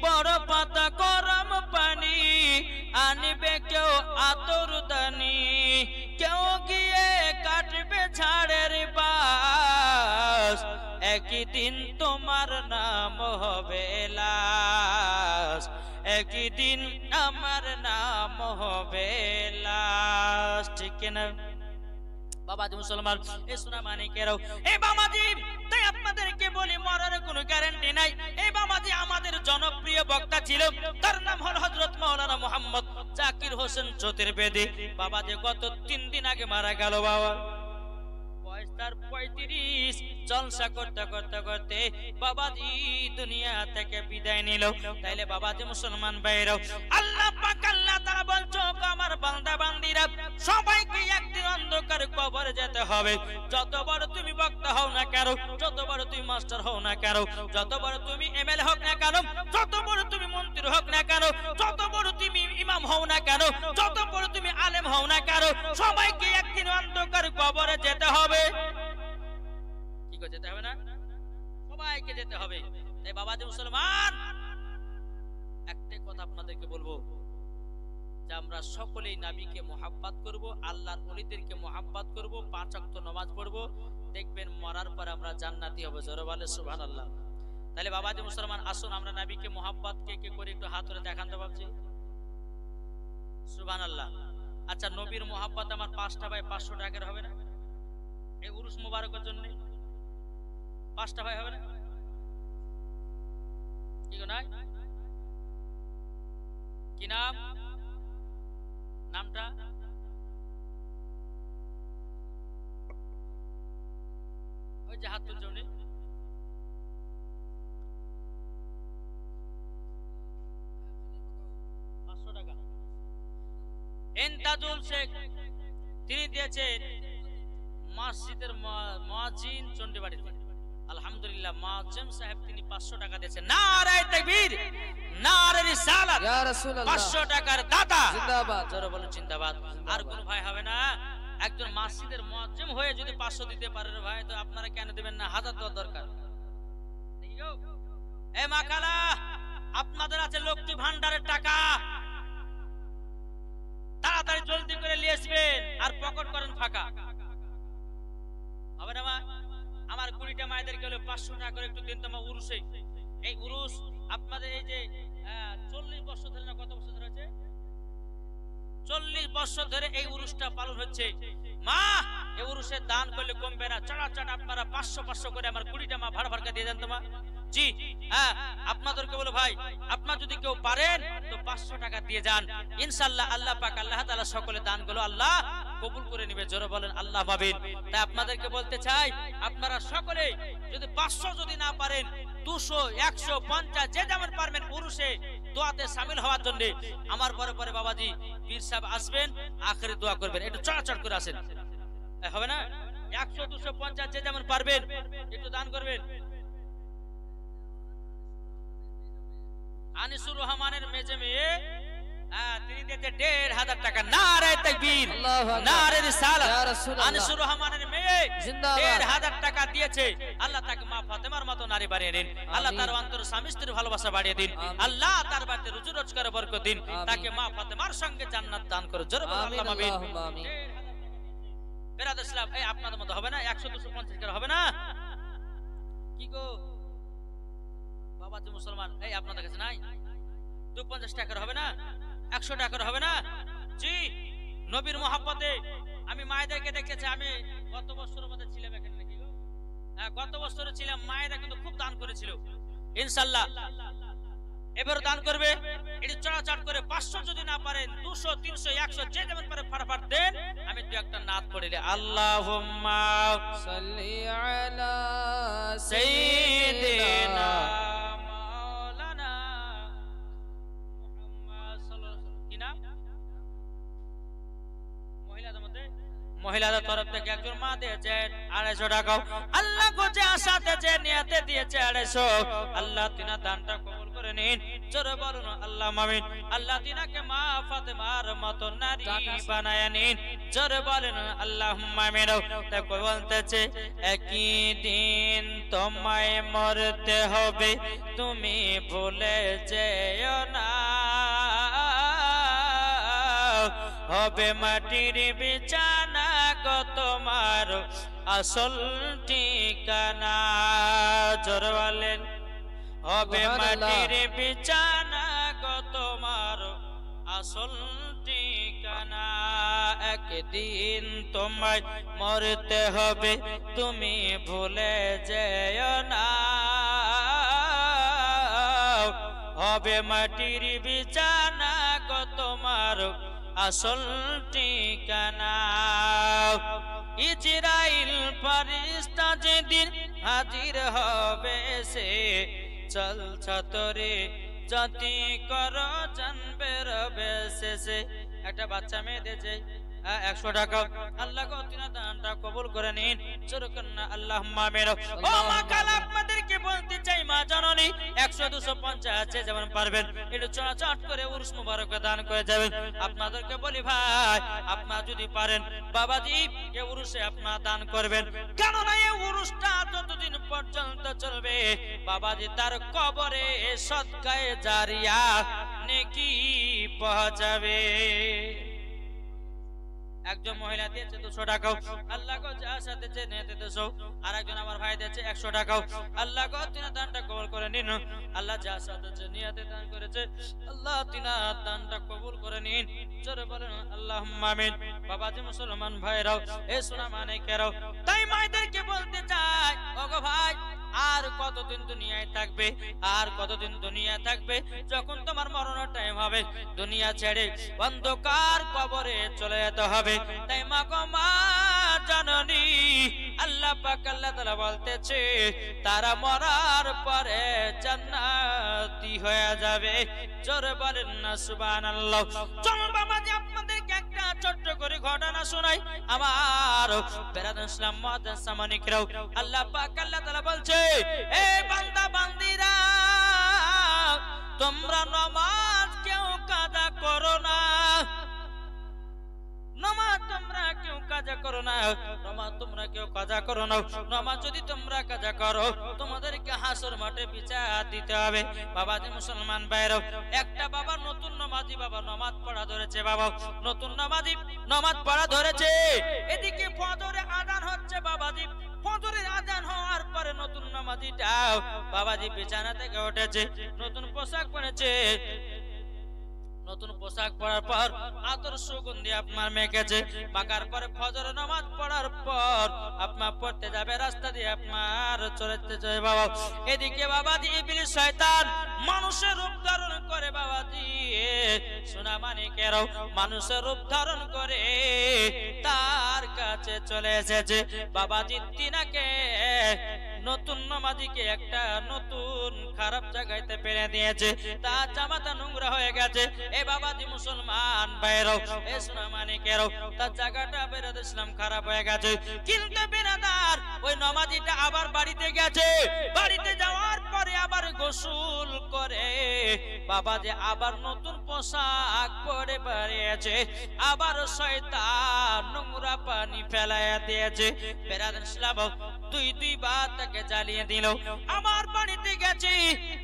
বড় পাতা গরম পানি আনিবে কেউ আতর দানি, কেউ গিয়ে কাটবে ঝাড়ের বাস, একই দিন তোমার নাম হবে লাশ, একই দিন আমার নাম হবে লাশ, ঠিক না? বাবাজি মুসলমান এই সোনা মানিকেরাও, এই বাবাজি তাই আপনাদেরকে বলি মরার কোনো গ্যারান্টি নাই। এই বাবাজি আমাদের জনপ্রিয় বক্তা ছিল, তার নাম হল হযরত মাওলানা মুহাম্মদ জাকির হোসেন জ্যোতির্বেদী। বাবাজি গত 3 দিন আগে মারা গেল বাবা, বয়স 35, জলসা করতে করতে করতে বাবাজি দুনিয়া থেকে বিদায় নিল। তাইলে বাবাজি মুসলমান ভাইরাও, আল্লাহ পাক আল্লাহ তাআলা বলছো আমার বান্দা বান্দীরা সবাইকে একদিন অন্ধকার কবরে যেতে হবে। যত বড় তুমি বক্তা হও না কেন, যত বড় তুমি মাস্টার হও না কেন, যত বড় তুমি এমএলএ হোক না কেন, যত বড় তুমি মন্ত্রী হোক না কেন, যত বড় তুমি ইমাম হও না কেন, যত বড় তুমি আলেম হও না কেন, সবাইকে একদিন অন্ধকার কবরে যেতে হবে। কি করে যেতে হবে? না সবাইকে যেতে হবে। তাই বাবাজি মুসলমান একটা কথা আপনাদেরকে বলবো যে আমরা সকলেই নবীকে মুহাব্বত করব, আল্লাহর ওলিদেরকে মুহাব্বত করব, 5 ওয়াক্ত নামাজ পড়ব, দেখবেন মরার পর আমরা জান্নাতি হব। জোরে বলে সুবহানাল্লাহ। তাহলে বাবাজি মুসলমান আসুন আমরা নবীকে মোহাব্বত কে কে করে একটু হাত ধরে দেখান তো বাবজি। সুবহানাল্লাহ। আচ্ছা নবীর মোহাব্বত আমার 5টা ভাই 500 টাকার হবে না? এই উরুস মুবারকের জন্য 5টা ভাই হবে না? কি গো নাই? কি নাম? নামটা ওই যে হাত তুলছে উনি। ইন্তাজুল শেখ তিনি দিয়েছেন মসজিদের মুয়াজ্জিন চন্ডিবাড়িতে। আলহামদুলিল্লাহ মুয়াজ্জিম সাহেব তিনি 500 টাকা দিয়েছেন। নারে তাকবীর, নারে রিসালাত, ইয়া রাসূলুল্লাহ 500 টাকার দাতা জিন্দাবাদ। জোরে বলুন জিন্দাবাদ। আর কোন ভাই হবে না? একজন মসজিদের মুয়াজ্জিম হয়ে যদি 500 দিতে পারে রে ভাই, তো আপনারা কেন দিবেন না? 1000 দেওয়ার দরকার। এই মাকালা আপনাদের আছে লক্ষ্মী ভান্ডারের টাকা, তাড়াতাড়ি জলদি করে নিয়ে আসবেন আর পকেট করেন ফাঁকা হবে না? আমার 20টা মায়েদেরকে হলো 500 টাকা করে একটু দিন তো আমার উরুসে। এই উরুস আপনাদের এই যে 40 বছর ধরে না কত বছর ধরে হচ্ছে? 40 বছর ধরে এই উরুসটা পালন হচ্ছে। মা এই উরুসে দান করলে কমবে না, চড়াচড় আপনারা 500 করে আমার 20টা মা ভাড়া ভাড়া দিয়ে দেন তো মা। জি হ্যাঁ, আপনাদেরকে বলো ভাই, আপনারা যদি কেউ পারেন তো 500 টাকা দিয়ে যান, ইনশাআল্লাহ আল্লাহ পাক আল্লাহ তাআলা সকলে দানগুলো আল্লাহ কবুল করে নেবে। জোরে বলেন আল্লাহ পাবেন। তাই আপনাদেরকে বলতে চাই আপনারা সকলে যদি 500 যদি না পারেন 200 150 যে যেমন পারবেন উরুসে দোয়াতে শামিল হওয়ার জন্য আমার পরে পরে বাবাজি পীর সাহেব আসবেন, আখেরি দোয়া করবেন। একটু চড়াচড় করে আসেন, হবে না? 100 250 যে যেমন পারবেন একটু দান করবেন। আনিসুর রহমানের মেজে মেয়ে তিনি দিতে 1500 টাকা। নারে তাকবীর, নারে রিসালাত। আনিসুর রহমানের মেয়ে 1500 টাকা দিয়েছে। আল্লাহ তাকে মা ফাতেমার মতো নারী বানিয়ে দিন। আল্লাহ তার অন্তর স্বামী স্ত্রীর ভালোবাসা বাড়িয়ে দিন। আল্লাহ তার বাড়িতে রুজি রোজগারে বরকত দিন, তাকে মা ফাতেমার সঙ্গে জান্নাত দান করুন। জোরে বলুন আল্লাহুম্মা আমিন। বেরাদর ইসলাম এই আপনাদের মতো হবে না? 100 250 টাকা হবে না? কি গো বাবাজি মুসলমান, এই আপনাদের কাছে নাই? 250 টাকার হবে না? 100 টাকার হবে না? জি নবীর মোহাব্বতে আমি মায়েদেরকে দেখেছি। আমি গত বছরের মধ্যে ছিলাম এখানে নাকি গো? হ্যাঁ গত বছরে ছিলাম। মায়েরা কিন্তু খুব দান করেছিল। ইনশাআল্লাহ এবারে দান করবে। এটি চড়াচড় করে 500 যদি না পারেন 200 300 100 যে যেমন পারে ফাটাফাট দেন। আমি দু একটা নাত পড়িলে আল্লাহুম্মা সাল্লি আলা সাইয়্যিদিনা মহিলাদের তরফ থেকে একজন মা দিয়েছে 250 টাকা। আল্লাহ গোজে আশাতে যে নিয়াতে দিয়েছে 250, আল্লাহ তিনা দানটা কবুল করে নিন। জোরে বলুন আল্লাহ আমিন। আল্লাহ তিনাকে মা ফাতেমার মতো নারী বানায় নিন। জোরে বলেন আল্লাহুম্মা আমিন। তাই কই বলতেছে একই দিন তোমায় মরতে হবে, তুমি ভুলে যেও না। হবে মাটির বিছানা গো তোমার আসল ঠিকানা। জোরে বলেন হবে মাটির বিছানা গো তোমার আসল ঠিকানা। একদিন তোমায় মরতে হবে, তুমি ভুলে যেও না। হবে মাটির বিছানা গো তোমার আসল ঠিকানা। ইজরাইল ফেরেশতা যেদিন হাজির হবে সে চল ছাতরে জাতি কর জানবে রবে শেষে। একটা বাচ্চা মেয়ে দিয়েছে 100 টাকা। আল্লাহ গো তিনা দানটা কবুল করে নিন। সুরকান্না আল্লাহুম্মা আমিন। ও মা কালা আপনাদেরকে বলতে চাই মা জননী 100 250 আছে যেমন পারবেন একটু চড়াচড় করে উরুস মুবারকে দান করে যাবেন। আপনাদেরকে বলি ভাই আপনারা যদি পারেন বাবাজি এই উরুসে আপনারা দান করবেন। কেন না এই উরুসটা যতদিন পর্যন্ত চলবে বাবাজি তার কবরে সদকায়ে জারিয়া নেকি পৌঁছাবে। একজন মহিলা দিয়েছে 200 টাকাও, আল্লাহ গো যার সাথে যে নিয়েতে 200, আর একজন আমার ভাই দিয়েছে 100 টাকাও, আল্লাহ গো তিনি দানটা কবুল করে নিন। আল্লাহ যার সাথে যে নিয়াতে দান করেছে আল্লাহ তিনি দানটা কবুল করে নিন। জোরে বলেন আল্লাহুম্মা আমিন। বাবাজি মুসলমান ভাইরাও, এ সোনা মানিকেরাও, তাই মায়েদেরকে বলতে চাই, ওগো ভাই আর কতদিন দুনিয়ায় থাকবে, আর কতদিন দুনিয়া থাকবে, যখন তোমার মরণের টাইম হবে দুনিয়া ছেড়ে অন্ধকার কবরে চলে যেতে হবে। তাই মা গো মা জননী, আল্লাহ পাক আল্লাহ তাআলা বলতেছে তারা মরার পরে জান্নাতি হয়ে যাবে। জোরে বলেন না সুবহানাল্লাহ। চলুন বাবাজি আপনাদেরকে একটা ছোট্ট করে ঘটনা শোনাই। আমার বেরাদান ইসলাম মাদ্রাসা মানিকরাও, আল্লাহ পাক আল্লাহ তাআলা বলছে, এ বান্দা বান্দিরা, তোমরা নামাজ কেউ কাজা করো না, নামাজ তোমরা কেউ কাজা করো না, নামাজ তোমরা কেউ কাজা করো না। নামাজ যদি তোমরা কাজা করো তোমাদেরকে হাসর মাঠে বিচার দিতে হবে। বাবাজি মুসলমান ভাইরা, একটা বাবা নতুন নামাজি বাবা নামাজ পড়া ধরেছে, বাবা নতুন নামাজি নামাজ পড়া ধরেছে, এদিকে ফজরের আযান হচ্ছে। বাবাজি ফজরের আযান হওয়ার পরে নতুন নামাজিটা বাবাজি বিছানা থেকে উঠেছে, নতুন পোশাক পরেছে, নতুন পোশাক পরার পর আতর সুগন্ধি আপনার মেখেছে, মাখার পরে ফজর নামাজ পড়ার পর আপনার পড়তে যাবে, রাস্তা দিয়ে আপনার চলতে চলে বাবা। এদিকে বাবাজি ইবলিস শয়তান মানুষের রূপ ধারণ করে, বাবাজি সোনা মানিকেরাও মানুষের রূপ ধারণ করে তার কাছে চলে এসেছে। বাবাজি তিনাকে নতুন নামাজিকে একটা নতুন খারাপ জায়গাতে পেরে দিয়েছে, তার জামাটা নোংরা হয়ে গেছে। এ বাবাজি মুসলমান ভাইরাও, এ সোনা মানিকেরাও, তার জায়গাটা বেরাদ ইসলাম খারাপ হয়ে গেছে। কিন্তু বেরাদার ওই নামাজিটা আবার বাড়িতে গেছে, বাড়িতে যাওয়ার পরে আবার গোসল করে বাবাজি আবার নতুন পোশাক পরে বেরিয়েছে, আবার শয়তান নোংরা পানি ফেলাইয়া দিয়েছে। বেরাদ ইসলাম দুইবার তাকে জ্বালিয়ে দিল। আমার বাড়িতে গেছে,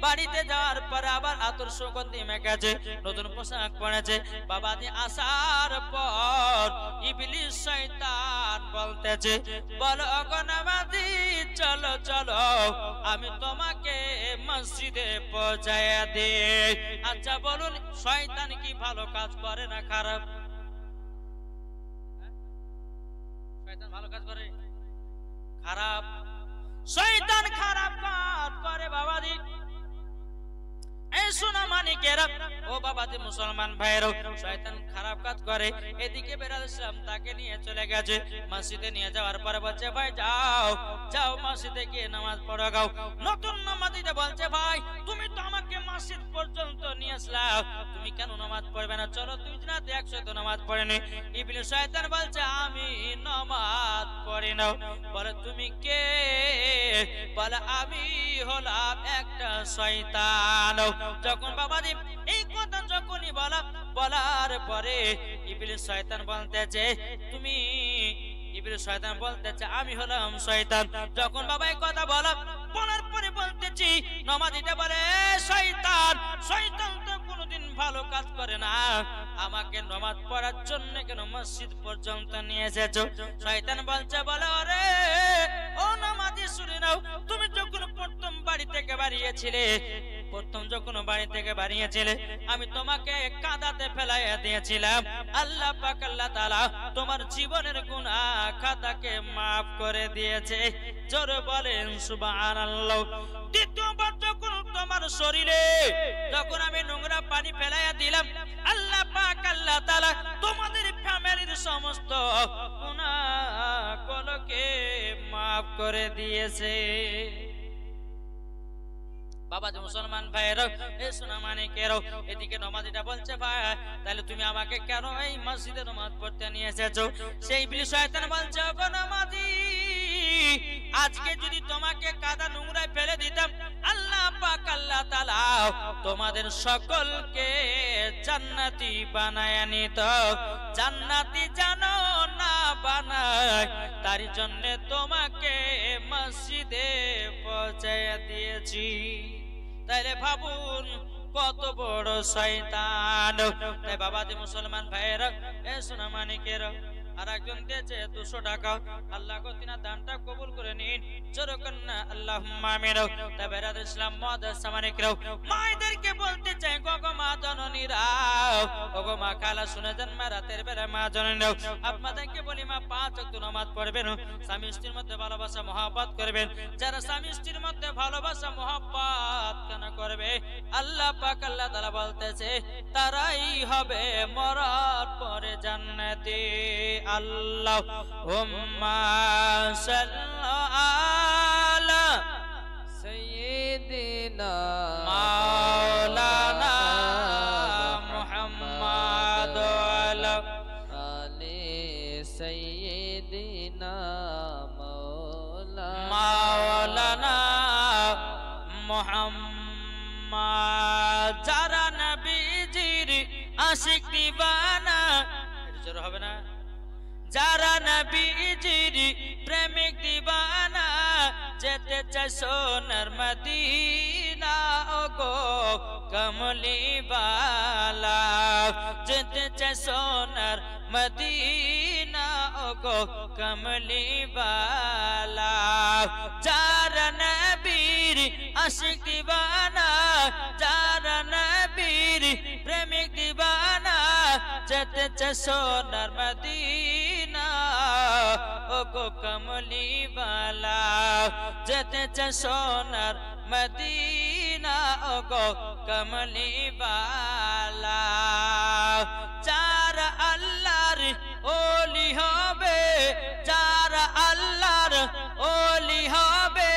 বাড়িতে যাওয়ার পর আবার আতর সুগন্ধি মেখেছে, নতুন পোশাক পরেছে। বাবাজি আসার পর ইবলিস শয়তান বলতেছে, বলো গো নামাজি চলো চলো আমি তোমাকে মসজিদে পৌঁছায়া দেই। আচ্ছা বলুন শয়তান কি ভালো কাজ করে না খারাপ? শয়তান ভালো কাজ করে? খারাপ। শয়তান খারাপ কাজ করে বাবাজি। এই সোনা মানিকেরা, ও বাবাজি মুসলমান ভাইরাও, শয়তান খারাপ কাজ করে। এদিকে বেরাদ ইসলাম তাকে নিয়ে চলে গেছে, মসজিদে নিয়ে যাওয়ার পরে বলছে, ভাই যাও যাও মসজিদে গিয়ে নামাজ পড়ো গাও। নতুন নামাজিটা বলছে, ভাই তুমি তো আমাকে মসজিদ পর্যন্ত নিয়ে আসলাম, তুমি কেন নামাজ পড়বে না? চলো দুই জনাতে একসাথে নামাজ পড়ে নি। ইবলিস শয়তান বলছে, আমি নামাজ পড়ি না। বলে তুমি কে? বলে আমি হলাম একটা শয়তান। যখন বাবাজি এই কথা যখনই বলার পরে ইবলিস শয়তান বলতেছে, তুমি ইবলিস শয়তান বলতেছে আমি হলাম শয়তান। যখন বাবা এই কথা বলার পরে বলতেছি, নামাজিটা বলে, শয়তান শয়তান তো কোনোদিন ভালো কাজ করে না, আমাকে নামাজ পড়ার জন্য কেন মসজিদ পর্যন্ত নিয়ে এসেছো? শয়তান বলছে, বলে আরে ও নামাজি শুনে নাও, তুমি যখন প্রথম বাড়ি থেকে বাড়িয়েছিলে আমি তোমাকে কাঁদাতে ফেলাইয়া দিয়েছিলাম, আল্লাহ পাক আল্লাহ তাআলা তোমার জীবনের গুনাহ খাতাকে maaf করে দিয়েছে। জোরে বলেন সুবহানাল্লাহ। দ্বিতীয়বার যখন তোমার শরীরে যখন আমি নোংরা পানি ফেলাইয়া দিলাম, আল্লাহ পাক আল্লাহ তাআলা তোমাদের ফ্যামিলির সমস্ত গুনাহগুলোকে maaf করে দিয়েছে। বাবাজি মুসলমান ভাইরা, এই সোনা মানিকেরাও, এদিকে নামাজিটা বলছে, ভাই তাহলে তুমি আমাকে কেন এই মসজিদে নামাজ পড়তে নিয়ে এসেছো? সেই ইবলিস শয়তান বলছে, গো নামাজি আজকে যদি তোমাকে কাদা নোংরায় ফেলে দিতাম, আল্লাহ পাক আল্লাহ তাআলা তোমাদের সকলকে জান্নাতি বানায়া নিত। জান্নাতি জানো না বানায়, তার জন্য তোমাকে মসজিদে পৌঁছায়া দিয়েছি। তাইলে ভাবুন কত বড় শয়তান। তাই বাবাজি মুসলমান ভাইরা, এ সোনা মানিকেরা, আর একজন দিয়েছে 200 টাকা। আল্লাহ গো তিনার দানটা কবুল করে নিন, জোরে কন্না আল্লাহুম্মা আমিন। তবে রাদ ইসলাম মুআদ্দাস সামানিকরাও মায়েদেরকে বলতে চাই, গো মা জননীরা, গো মা খালা শুনে যান, মা রাতের বেলা মা জননীরাও আপনাদেরকে বলি, মা 5 ওয়াক্ত নামাজ পড়বেন, স্বামী স্ত্রীর মধ্যে ভালোবাসা মহব্বত করবেন। যারা স্বামী স্ত্রীর মধ্যে ভালোবাসা মহব্বত কেন করবে, আল্লাহ পাক আল্লাহ তাআলা বলতেছে তারাই হবে মরার পরে জান্নাতি। আল্লাহুম্মা সাল্লি আলা সাইয়্যিদিনা মাওলানা মুহাম্মাদ ওয়ালা আলি সাইয়্যিদিনা মাওলানা মুহাম্মাদ। যারা নবীজির আশিক দিবানা, এটা জোরে হবে না, যারা নবীজির প্রেমিক দিবানা, যেতে চায় সোনার মদিনা, ওগো কমলি বালা, যেতে চায় সোনার মদিনা, ওগো কমলি বালা। যারা নবীর আশিক দিবানা, যারা নবীর প্রেমিক দিবানা, যেতে চায় সোনার মদিনা, ওগো কমলি বালা, যেতে চায় সোনার মদিনা, ওগো কমলি বালা। যারা আল্লাহর ওলি হবে, যারা আল্লাহর ওলি হবে,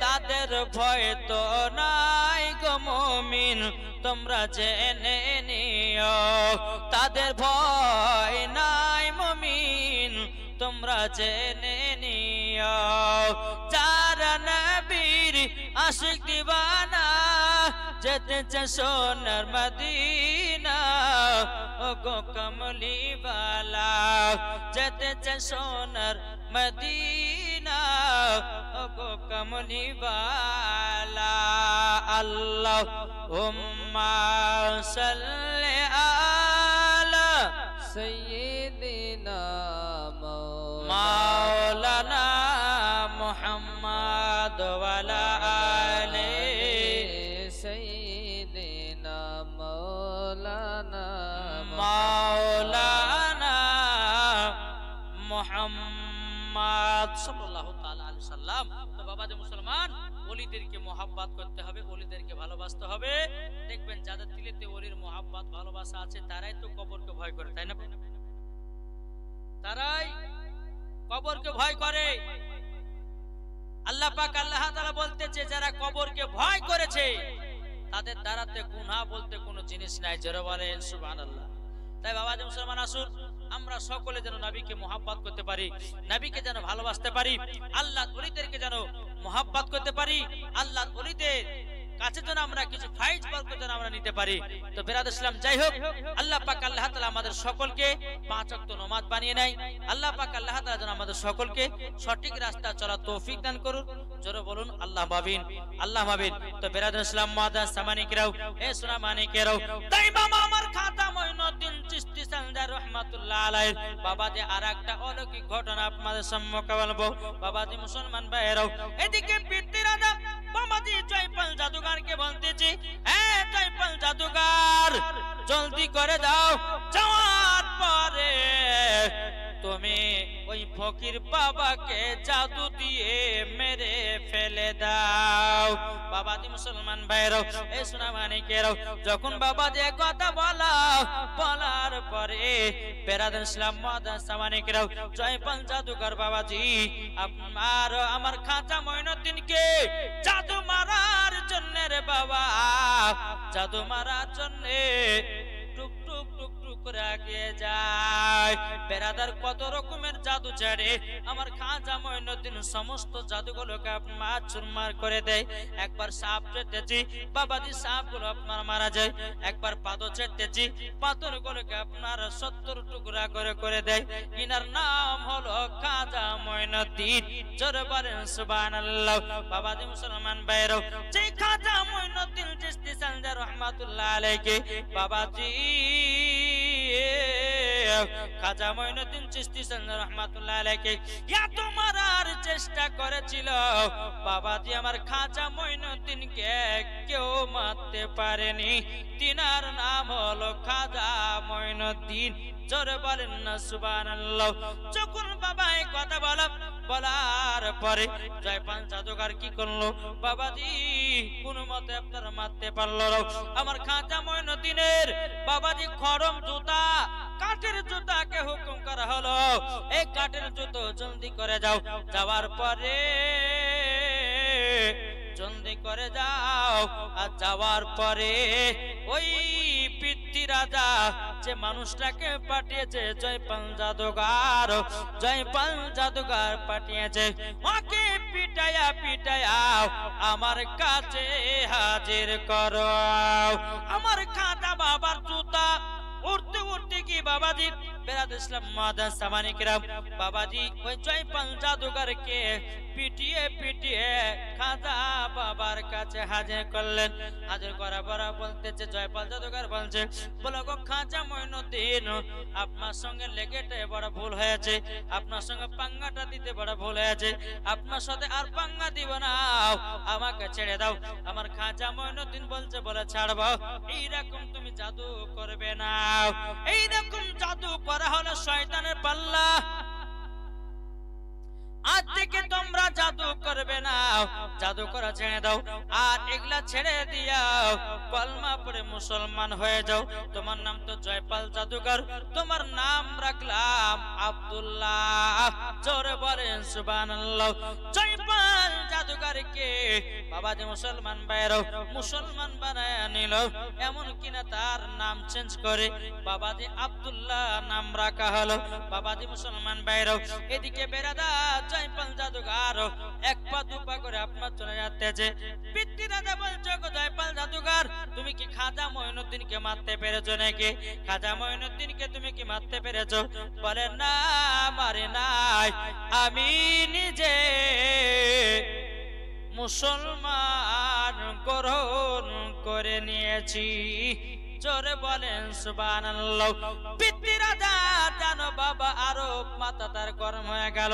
তাদের ভয় তো নাই গো মুমিন, তোমরা জেনে নিও, তাদের ভয় নাই মুমিন, তোমরা জেনে নিও। যারা নবীর আশিক দিবানা, যেতে চায় সোনার মদিনা, ওগো কমলি বালা, যেতে চায় সোনার মদিনা, ওগো কমলি বালা। আল্লাহুম্মা সাল্লি আলা সাইয়্যিদিনা মাওলানা মুহাম্মাদ ওয়ালা আলি সাইয়্যিদিনা মাওলানা মাওলানা মুহাম্মদ সাল্লাল্লাহু তাআলা আলাইহি সাল্লাম। তো বাবা যে মুসলমান, ওলিদেরকে মহব্বত করতে হবে, ওলিদেরকে ভালোবাসতে হবে। দেখবেন যাদের দিলেতে ওলির মহব্বত ভালোবাসা আছে, তারাই তো কবরকে ভয় করে, তাই না? তারাই কবরকে ভয় করে। আল্লাহ পাক আল্লাহ তাআলা বলতেছে, যারা কবরকে ভয় করেছে তাদের দ্বারাতে গুনাহ বলতে কোনো জিনিস নাই। জোরে বলেন সুবহানাল্লাহ। তাই বাবা যে মুসলমান, আসুন আমরা সকলে যেন নবীকে মহব্বত করতে পারি, নবীকে যেন ভালোবাসতে পারি, আল্লাহর ওলিদেরকে যেন মহব্বত করতে পারি, আল্লাহর ওলিদের কাছে যেন আমরা কিছু ফাইজ বরকত যেন আমরা নিতে পারি। তো বেরাদ ইসলাম, যাই হোক, আল্লাহ পাক আল্লাহ তাআলা আমাদের সকলকে 5 ওয়াক্ত নামাজ বানিয়ে নেয়। আল্লাহ পাক আল্লাহ তাআলা যেন আমাদের সকলকে সঠিক রাস্তা চলার তৌফিক দান করুন। জোরে বলুন আল্লাহ মাবিন, আল্লাহ মাবিন। তো বেরাদ ইসলাম মুআদ্দাস সামানিকরাও, এ সোনা মানিকেরাও, তাই মামা আমার খাতা মঈনুদ্দিন চিশতি সালজার রাহমাতুল্লাহ আলাইহি বাবা যে আরেকটা অলৌকিক ঘটনা আপনাদের সম্মুখে বলবো। বাবা যে মুসলমান ভাইরাও, এদিকে পিতৃরাদা বাবাজি জয়পাল জাদুগারকে বলতেছি, জয়পাল জাদুগার জলদি করে দাও, যাওয়ার পরে তুমি ওই ফকির বাবাকে জাদু দিয়ে মেরে ফেলে দাও। বাবাজি মুসলমান ভাইরাও, এ সোনা মানিকেরাও, যখন বাবা যে কথা বলার পরে বেরাদ ইসলাম মুআদ্দাস সামানিকেরাও, জয়পাল জাদুগার বাবাজি আমার খাজা মঈনুদ্দিনকে জাদু মারার জন্য রে বাবা, জাদু মারার জন্য টুক টুক টুক টুক করে আগিয়ে যায়। বেরাদার কত রকমের জাদু ছাড়ে, আমার খাজা মঈনুদ্দিন সমস্ত জাদুগুলোকে আপনার চুরমার করে দেয়। একবার সাপ চেটেছি বাবাজি, সাপগুলো আপনার মারা যায়। একবার পাথর চেটেছি, পাথরগুলোকে আপনার 70 টুকরা করে দেয়। ইনার নাম হলো খাজা মঈনুদ্দিন। জোরে বলেন সুবহানাল্লাহ। বাবাজি মুসলমান ভাইরাও, যে খাজা মঈনুদ্দিন চিশতি সালজার রাহমাতুল্লাহ আলাইহি বাবাজি খাজা মঈনুদ্দিন চিশতি রহমাতুল্লাহ আলাইহি এত মারার চেষ্টা করেছিল, বাবাজি আমার খাজা মঈনুদ্দিনকে কেউ মারতে পারেনি। তিনার নাম হলো খাজা মঈনুদ্দিন। জোরে বলেন না সুবহানাল্লাহ। যখন বাবা এই কথা বলার পরে জয়পাল জাদুঘর কি করলো, বাবাজি কোন মতে আপনারা মারতে পারলো না। আমার খাজা মঈনুদ্দিনের বাবাজি খরম জুতা, কাঠের জুতাকে হুকুম করা হলো, এই কাঠের জুতো জলদি করে যাও। যাওয়ার পরে জলদি করে যাও। আর যাওয়ার পরে ওই পিতৃ রাজা যে মানুষটাকে পাঠিয়েছে জয়পাল জাদুঘর পাঠিয়েছে, ওকে পিটায়া আমার কাছে হাজির করো। আমার খাজা বাবার জুতা উড়তে উড়তে কি বাবাজি বেরাদ ইসলাম মাদান সামানিকরাম বাবাজি ওই জয়পাল জাদুঘরকে পিটিয়ে খাজা বাবার কাছে হাজির করলেন। হাজির করার পর বলতেছে, জয়পাল জাদুঘর বলছে, বলো গো খাজা মঈনুদ্দিন, আপনার সঙ্গে লেগেটে বড় ভুল হয়েছে, আপনার সঙ্গে পাঙ্গাটা দিতে বড় ভুল হয়েছে, আপনার সাথে আর পাঙ্গা দিব না, আমাকে ছেড়ে দাও। আমার খাজা মঈনুদ্দিন বলছে, বলে ছাড়বো? এইরকম তুমি জাদু করবে না, এইরকম জাদু করা হলো শয়তানের পাল্লা। আজ থেকে তোমরা জাদু করবে না, জাদু করা ছেড়ে দাও, আর এগুলা ছেড়ে দিয়াও কলমা পড়ে মুসলমান হয়ে যাও। তোমার নাম তো জয়পাল জাদুঘর, তোমার নাম রাখলাম আব্দুল্লাহ। জোরে বলেন সুবহানাল্লাহ। জয়পাল জাদুঘরকে বাবাজি মুসলমান বাইরও মুসলমান বানায় নিল, এমন কিনা তার নাম চেঞ্জ করে বাবাজি আব্দুল্লাহ নাম রাখা হলো। বাবাজি মুসলমান বাইরও এদিকে বেরাদা জয়পাল জাদুঘর এক পা দু পা করে আপনার চলে যাচ্ছে। পিতৃ রাজা বলছে, জয়পাল জাদুঘর তুমি কি খাজা মঈনুদ্দিনকে মারতে পেরেছো নাকি? খাজা মঈনুদ্দিনকে তুমি কি মারতে পেরেছো? বলে না, মারে নাই, আমি নিজে মুসলমান গ্রহণ করে নিয়েছি। জোরে বলেন সুবহানাল্লাহ। পিতৃ রাজা জানো বাবা আরো মাথা তার গরম হয়ে গেল,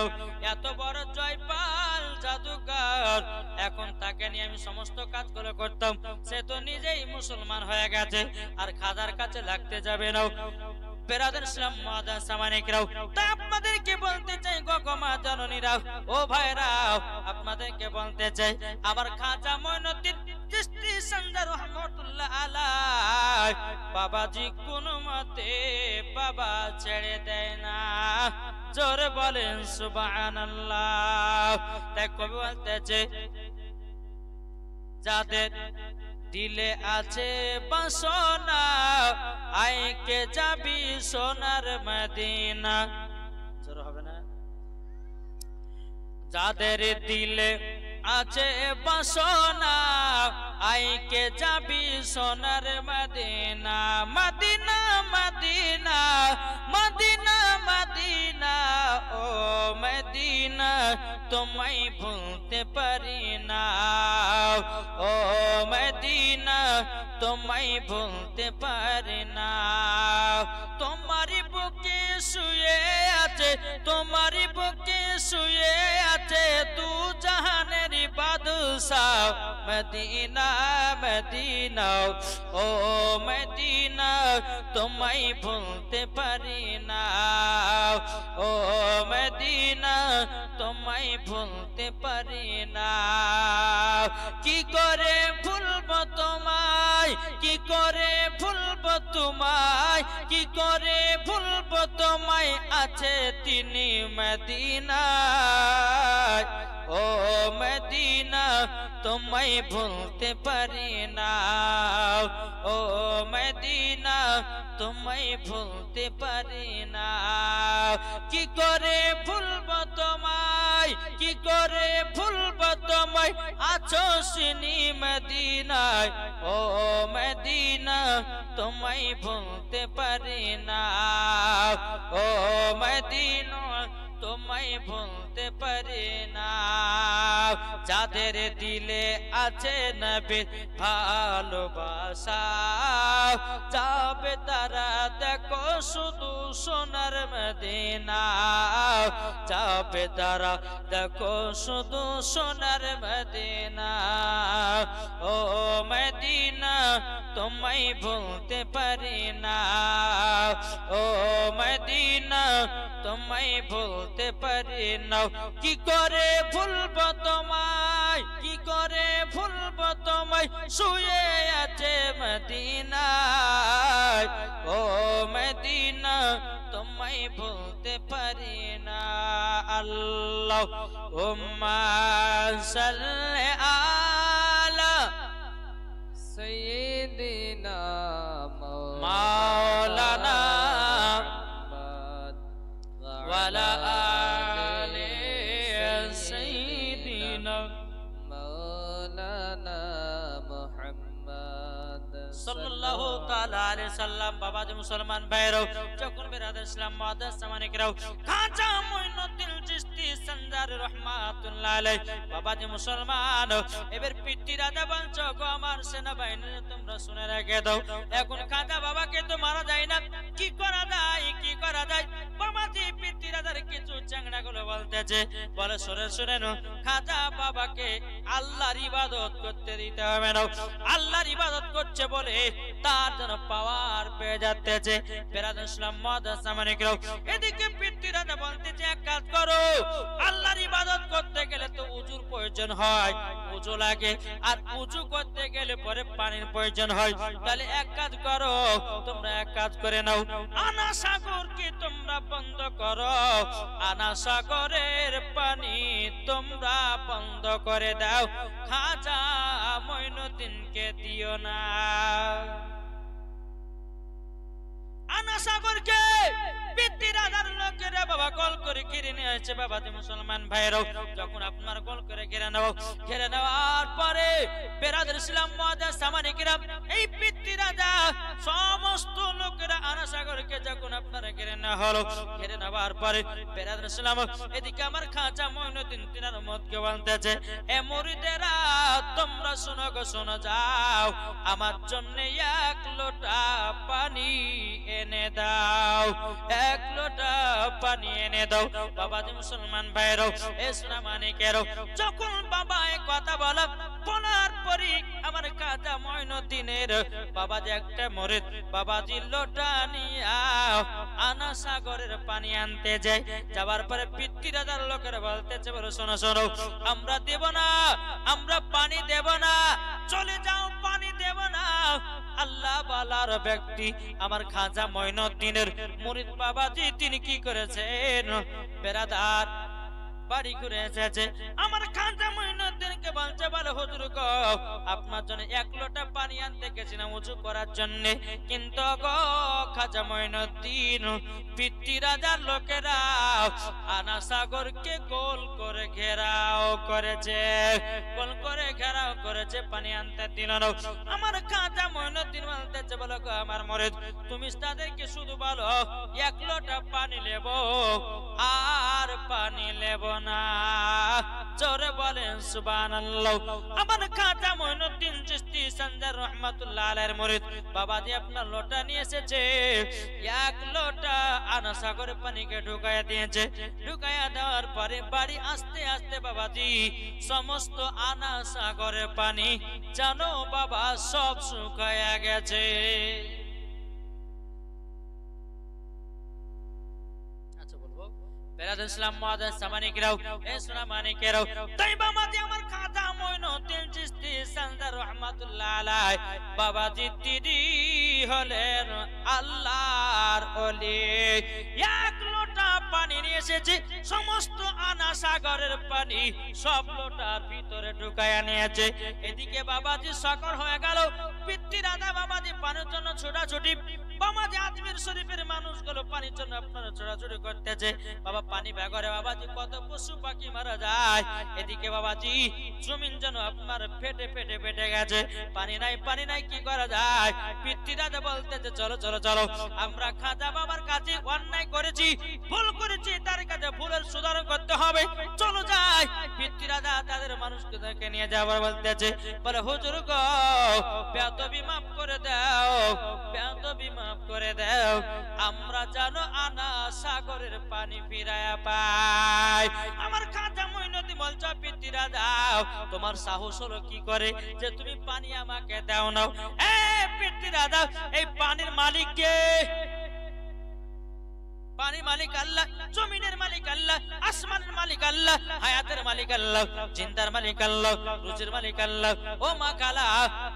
এত বড় জয়পাল জাদুঘর, এখন তাকে নিয়ে আমি সমস্ত কাজগুলো করতাম, সে তো নিজেই মুসলমান হয়ে গেছে, আর খাজার কাছে লাগতে যাবে না। বেরাদার ইসলাম মাদান সামানিকরাও, তাই আপনাদেরকে বলতে চাই গো মা জননীরাও, ও ভাইরাও, আপনাদেরকে বলতে চাই আমার খাজা মঈনুদ্দিন চিশতি সঞ্জা রহমাতুল্লাহ আলাইহি বাবাজি কোন মতে বাবা ছেড়ে দেয় না। জোরে বলেন সুবহানাল্লাহ। তাই কবি বলতেছে, যাদের দিলে আছে বাসনা আইকে যাবি সোনার মদিনা। জোরে হবে না? যাদের দিলে আছে বাসনা আইকে যাবি সোনার Medina. Medina Medina Medina Medina ও মদিনা তোমায় ভুলতে পারি না, ও মদিনা তোমায় ভুলতে পারি না। তোমারই বুকে শুয়ে আছে, তোমারই বুকে শুয়ে আছে তু জাহানের বাদশাহ। মদিনা মদিনা ও মদিনা তোমায় ভুলতে পারি না, ও মদিনা তোমায় ভুলতে পারি না। কি করে ভুলবো তোমায়, কি করে ভুলবো তোমায়, কি করে ভুলবো তোমায়, আছে তিনি মদিনায়। ও মদিনা তোমায় ভুলতে পারি না, ও মদিনা তোমায় ভুলতে পারি না। কি করে ভুলবো তোমায়, কি করে ভুলবো তোমায়, আছো সিনি মদিনায়। ও মদিনা তোমায় ভুলতে পারি না, ও মদিনা তোমায় ভুলতে পারি না। যাদের দিলে আছে নবীর ভালোবাসা, যাবে তারা দেখো শুধু সোনার মদিনা, যাবে তারা দেখো শুধু সোনার মদিনা। ও মদিনা তোমায় ভুলতে পারি না, ও মদিনা তোমায় ভুলতে পারি না। কি করে ভুলবো তোমায়, কি করে ভুলবো তোমায়, শুয়ে আছে মদিনায়। ও মদিনা তোমায় ভুলতে পারি না। আল্লাহুম্মা সাল্লি আলা সাইয়্যিদিনা মাওলানা মুহাম্মদ ওয়া আলা আলি সাইয়্যিদিনা মাওলানা মুহাম্মদ সাল্লাল্লাহু তাআলা আলাইহি সাল্লাম। বাবাজি মুসলমান ভাইরাও, যখন বিরাদার ইসলাম মুআদ্দাস সামানিকরাও, খাজা মুঈনুদ্দিন চিশতি সঞ্জার রাহমাতুল্লাহ আলাইহি, বাবাজি মুসলমান এবার পিতৃ রাজা বলছো গো আমার সেনাবাহিনী তোমরা শুনে রেখে দাও, এখন খাজা বাবাকে তো মারা যায় না, কি করা যায়, কি করা যায়। বাবাজি পিতৃ রাজার কিছু চ্যাংড়া গুলো বলতেছে, বলে শুনে শুনেন, খাজা বাবাকে আল্লাহর ইবাদত করতে দিতে হবে না, আল্লাহর ইবাদত করছে বলে তার জন্য পাওয়ার পেয়ে যাচ্ছে। বিরাদার ইসলাম মুআদ্দাস সামানিকরাও, এদিকে পিতৃ রাজা বলতেছে এক কাজ করো, আল্লাহর ইবাদত করতে গেলে তো উজুর প্রয়োজন হয়, উজু লাগে, আর উজু করতে গেলে পরে পানির প্রয়োজন হয়। তাহলে এক কাজ করো, তোমরা এক কাজ করে নাও, আনা সাগরকে তোমরা বন্ধ করো, আনা সাগরের পানি তোমরা বন্ধ করে দাও, খাজা মুঈনুদ্দিনকে দিও না। আনা সাগরকে পিতৃ রাজার লোকেরা বাবা কল করে ঘিরে নিয়ে আসছে। বাবাজি মুসলমান ভাইরাও, যখন আপনার কল করে ঘিরে নাও, ঘিরে নেওয়ার পরে বিরাদার ইসলাম মুআদ্দাস সামানিকরা, এই পিতৃ রাজা সমস্ত লোকেরা আনা সাগরকে যখন আপনারা ঘিরে নেওয়া হলো, ঘিরে নেওয়ার পরে বিরাদার ইসলাম এদিকে আমার খাজা মুঈনুদ্দিন তিনার মতকে বলতেছে, এ মুরিদেরা তোমরা শোনো গো, শোনো যাও, আমার জন্য এক লোটা পানি এনে দাও, এক লোটা পানি এনে দাও। বাবাজি মুসলমান ভাইরাও, এ সোনা মানিকেরও, যখন বাবা এক কথা বলার পরে আমার খাজা মুঈনুদ্দিনের বাবাজি একটা মুরিদ বাবাজি লোটা নিয়ে আনা সাগরের পানি আনতে যায়। যাবার পরে পিতৃ রাজার লোকেরা বলতেছে, বলো শোনো শোনো, আমরা দেব না, আমরা পানি দেব না, চলে যাও, পানি দেব না। আল্লাহ বালার ব্যক্তি আমার খাজা মুঈনুদ্দিনের মুরিদ বাবাজি তিনি কি করেছেন, বেরাদার বাড়ি করে এসেছে, আমার খাজা মুঈনুদ্দিনকে বলছে, বলে হুজুর গো আপনার জন্য এক লোটা পানি আনতে গেছিলাম উযু করার জন্য, কিন্তু গো খাজা মুঈনুদ্দিন পিতৃ রাজার লোকেরা আনা সাগরকে গোল করে ঘেরাও করেছে, গোল করে ঘেরাও করেছে, পানি আনতে দিল না। আমার খাজা মুঈনুদ্দিন বলতেছে, বলো গো আমার মুরিদ তুমি তাদেরকে শুধু বলো এক লোটা পানি নেব আর পানি নেব না, জোরে বলেন সুবহানাল্লাহ। আমার খাজা মুঈনুদ্দিন চিশতি সঞ্জার রাহমাতুল্লাহ আলাইহির মুরিদ বাবাজি আপনার লোটা নিয়ে এসেছে, এক লোটা আনা সাগরে পানিকে ঢুকায়া দিয়েছে, ঢুকায়া দেওয়ার পরে বাড়ি আস্তে আস্তে বাবাজি সমস্ত আনা সাগরের পানি জানো বাবা সব শুকায়া গেছে। বিরাদার ইসলাম মুআদ্দাস সামানিকরাও, এ সোনা মানিকেরাও, তাই বাবাজি আমার খাজা মুঈনুদ্দিন চিশতি সঞ্জার রাহমাতুল্লাহ আলাইহি বাবাজি তিনি হলেন আল্লাহর ওলি। এক লোটা পানি নিয়ে এসেছে, সমস্ত আনা সাগরের পানি সব লোটার ভিতরে ঢুকায়া নিয়েছে। এদিকে বাবাজি সাগর হয়ে গেল, পিতৃ রাজা বাবাজি পানির জন্য ছোটাছুটি, বাবাজি আজমির শরীফের মানুষগুলো পানির জন্য আপনারা ছোটাছুটি করতেছে। বাবা পানি ব্যাগরে বাবাজি কত পশু পাখি মারা যায়, এদিকে বাবাজি জমিন যেন আপনার ফেটে ফেটে ফেটে গেছে, পানি নাই পানি নাই, কি করা যায়। পিতৃ রাজা বলতেছে, চলো চলো চলো, আমরা খাজা বাবার কাছে অন্যায় করেছি, ভুল করেছি, তার কাছে ভুলের সুধারণ করতে হবে, চলো যাই। পিতৃ রাজা তাদের মানুষকে নিয়ে যাবার বলতেছে, বলে হুজুর গো বেয়াদবি মাফ করে দাও, বেয়াদবি মাফ করে দাও, আমরা জানো আনা সাগরের পানি ফিরায়া পাই। আমার খাজা মঈনুদ্দিন বলছে পিতিরা দাও, তোমার সাহস হলো কি করে যে তুমি পানি আমাকে দাও না? এ পিতিরা দাও, এই পানির মালিক কে? পানির মালিক আল্লাহ, জমিনের মালিক আল্লাহ, আসমানের মালিক আল্লাহ, হায়াতের মালিক আল্লাহ, জিন্দার মালিক আল্লাহ, রুজির মালিক আল্লাহ। ও মা কালা,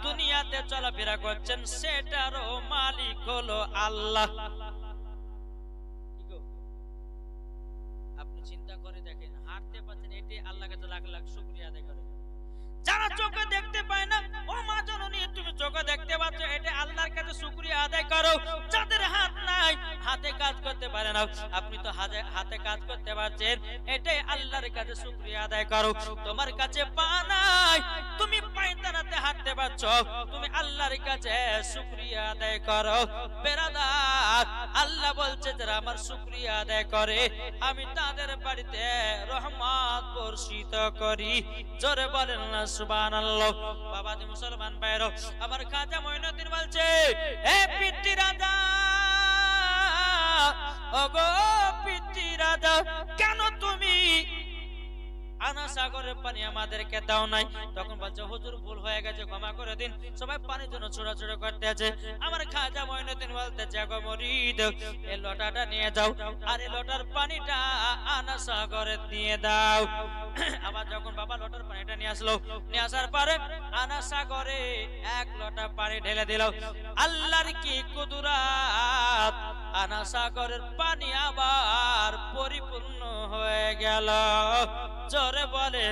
দুনিয়াতে চলাফেরা করছেন সেটারও মালিক হলো আল্লাহ। আপনি চিন্তা করে দেখেন, হাঁটতে পারছেন, এটি আল্লাহর কাছে লাখ লাখ শুকরিয়া আদায় করেন। যারা চোখে দেখতে পায় না, ও মা জননী তুমি চোখে দেখতে পাচ্ছ, এটা আল্লাহর কাছে শুকরিয়া আদায় করো। যাদের হাত নাই, হাতে কাজ করতে পারে না, আপনি তো হাতে কাজ করতে পারছেন, এটাই আল্লাহর কাছে শুকরিয়া আদায় করো। তোমার কাছে পা নাই, তুমি পায়তারাতে হাঁটতে পারছো, তুমি আল্লাহর কাছে শুকরিয়া আদায় করো। বেরাদার, আল্লাহ বলছে যারা আমার শুকরিয়া আদায় করে আমি তাদের বাড়িতে রহমত বর্ষিত করি। জোরে বলেন না সুবহানাল্লাহ। বাবাজি মুসলমান ভাইরা, আমার খাজা মঈনুদ্দিন বলছে, এ পিতি রাজা, ওগো পিতি রাজা, কেন তুমি আনা সাগরের পানি আমাদেরকে দাও নাই? তখন বলছে হুজুর ভুল হয়ে গেছে, ক্ষমা করে দিন। সবাই পানির জন্য ছোড়াছুড়ি করতে আছে। আমার খাজা মঈনুদ্দিন বলতেছে, গো মুরিদ, এই লোটাটা নিয়ে যাও, আর এই লোটার পানিটা আনা সাগরে দিয়ে দাও। আবার যখন বাবা লোটার পানিটা নিয়ে আসলো, নিয়ে আসার পরে আনা সাগরে এক লোটা পানি ঢেলে দিল। আল্লাহর কি কুদরাত, আনা সাগরের পানি আবার পরিপূর্ণ হয়ে গেল। জোরে বলে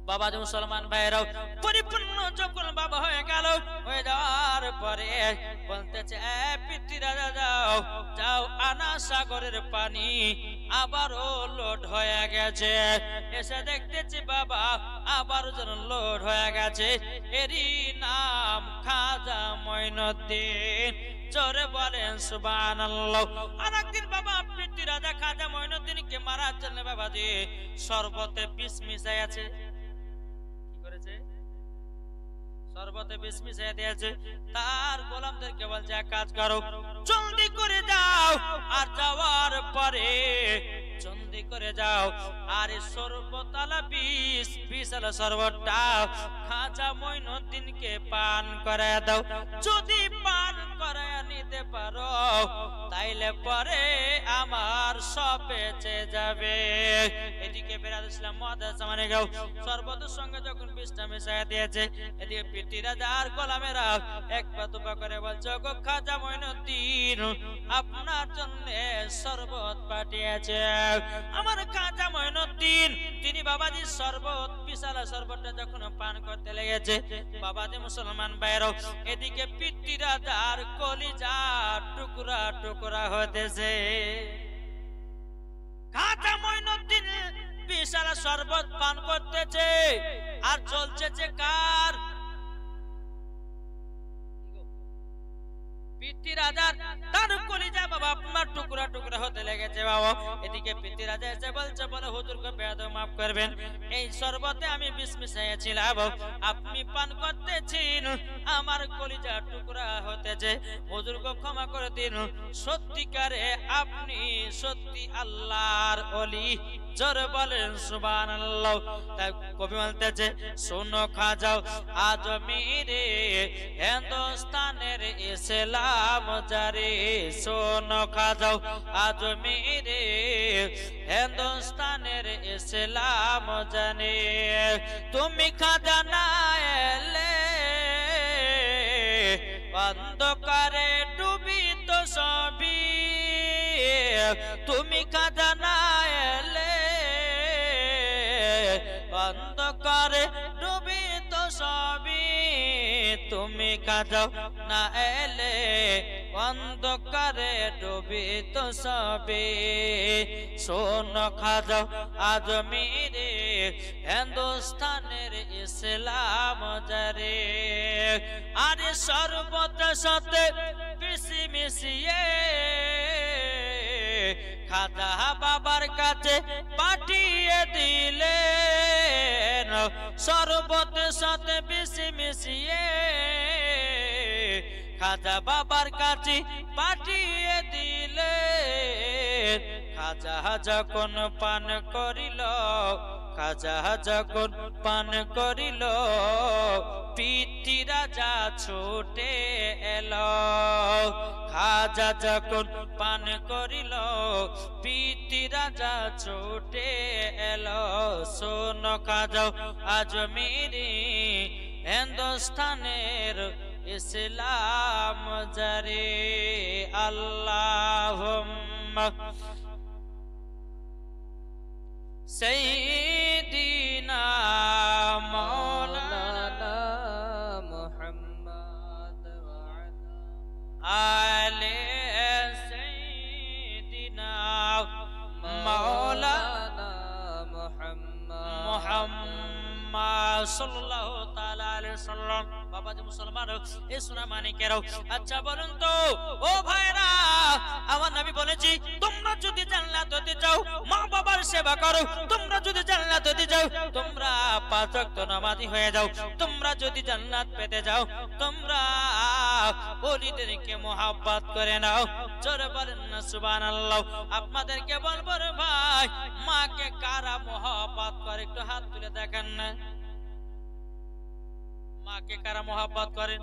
বাবা মুসলমান ভাইরাও, পরিপূর্ণ যখন বাবা হয়ে গেল, হয়ে যাওয়ার পরে বলতেছে, এ পিতিরা যাও, যাও আনা সাগরের পানি আবারও লোড হয়ে গেছে। এসে দেখতেছি বাবা আবারও যেন লোড হয়ে গেছে। এরই নাম খাজা মঈনুদ্দিন। জোরে বলেন সুবহানাল্লাহ। আরেকদিন বাবা পিতি রাজা খাজা মঈনুদ্দিনকে মারার জন্য বাবাজি শরবতে বিষ মিশাই আছে। কি করেছে? শরবতে বিষ মিশাই দিয়েছে। তার গোলামদেরকে বলছে, এক কাজ করো, জলদি করে যাও, আর যাওয়ার পরে জলদি করে যাও, আর এই শরবতালা বিষ আলা শরবতটা খাজা মঈনুদ্দিনকে পান করায় দাও। যদি পান করায় নিতে পারো তাইলে পরে আমার সব বেঁচে যাবে। এদিকে বেরাদ ইসলাম মুআদ্দাস মানে গাও শরবতের সঙ্গে যখন বিষটা মিশাইয়া দিয়েছে, এদিকে পিটি রাজা আর গোলামেরা এক পা দুপা করে বলছে, গো খাজা মঈনুদ্দিন, আপনার জন্য শরবত পাঠিয়েছে। আমার খাজা মঈনুদ্দিন তিনি বাবাজি শরবত বিশালা শরবতটা যখন পান করতে লেগেছে, বাবাজি মুসলমান ভাইরাও, এদিকে পিটি রাজার কলিজা টুকরা টুকরা হতেছে। খাজা মঈনুদ্দিন বিশালা শরবত পান করতেছে, আর চলছে কার? পিতি রাজার, তার কলিজা বাবা আপনার টুকরা টুকরা হতে লেগেছে বাবা। এদিকে পিতি রাজা এসে বলছে, বলে হুজুরকে বেয়াদব মাফ করবেন, এই শরবতে আমি বিষ মিশাইয়াছিলাম, আপনি পান করতেছেন, আমার কলিজা টুকরা হতেছে, হুজুরকে ক্ষমা করে দিন। সত্যিকারে আপনি সত্যি আল্লাহর ওলি। জোরে বলেন সুবহানাল্লাহ। তাই কবি বলতেছে, শোনো খাজাও আজমিরে হিন্দুস্তানের ইসলাম জারি, শোনো খাজাও আজমিরে হিন্দুস্তানের ইসলাম জানে, তুমি খাজা না এলে অন্ধকারে ডুবিত সবই, তুমি খাজা না এলে অন্ধকারে ডুবিত সবই, তুমি খাজা না এলে অন্ধকারে ডুবিত সবই। শোন খাজা আজমিরে হিন্দুস্তানের ইসলাম জারে, আরে শরবত সাথে পিসি মিশিয়ে খাজা বাবার কাছে পাঠিয়ে দিলে, শরবতের সাথে বেশি মিশিয়ে খাজা বাবার কাছে পাঠিয়ে দিলে। খাজা যখন পান করিল, খাজা যখন পান করিল, পিতৃ রাজা ছুটে এলো। খাজা যখন পান করিল, পিতৃ রাজা ছুটে এলো। শোনো খাজা আজমিরি হিন্দুস্তানের ইসলাম জারি। আল্লাহুম্মা সাইয়্যিদিনা মাওলানা মুহাম্মদ ওয়া আলে সাইয়্যিদিনা মাওলানা মুহাম্মদ সাল্লাল্লাহু তাআলা আলাইহি ওয়াসাল্লাম। বাবাজি মুসলমান, এই সোনা মানিকেরাও, আচ্ছা বলুন তো ও ভাইরা, আমার নবী বলেছি তোমরা যদি জান্নাত হতে চাও মা বাবার সেবা করো, তোমরা যদি জান্নাত হতে চাও তোমরা পাঁচ ওয়াক্ত নামাজি হয়ে যাও, তোমরা যদি জান্নাত পেতে যাও তোমরা ওলিদেরকে মোহাব্বত করে নাও। জোরে বলেন না সুবহানাল্লাহ। আপনাদেরকে বলবো রে ভাই, মাকে কারা মোহাব্বত করে একটু হাত তুলে দেখেন না। মাকে কারা মোহাব্বত করেন?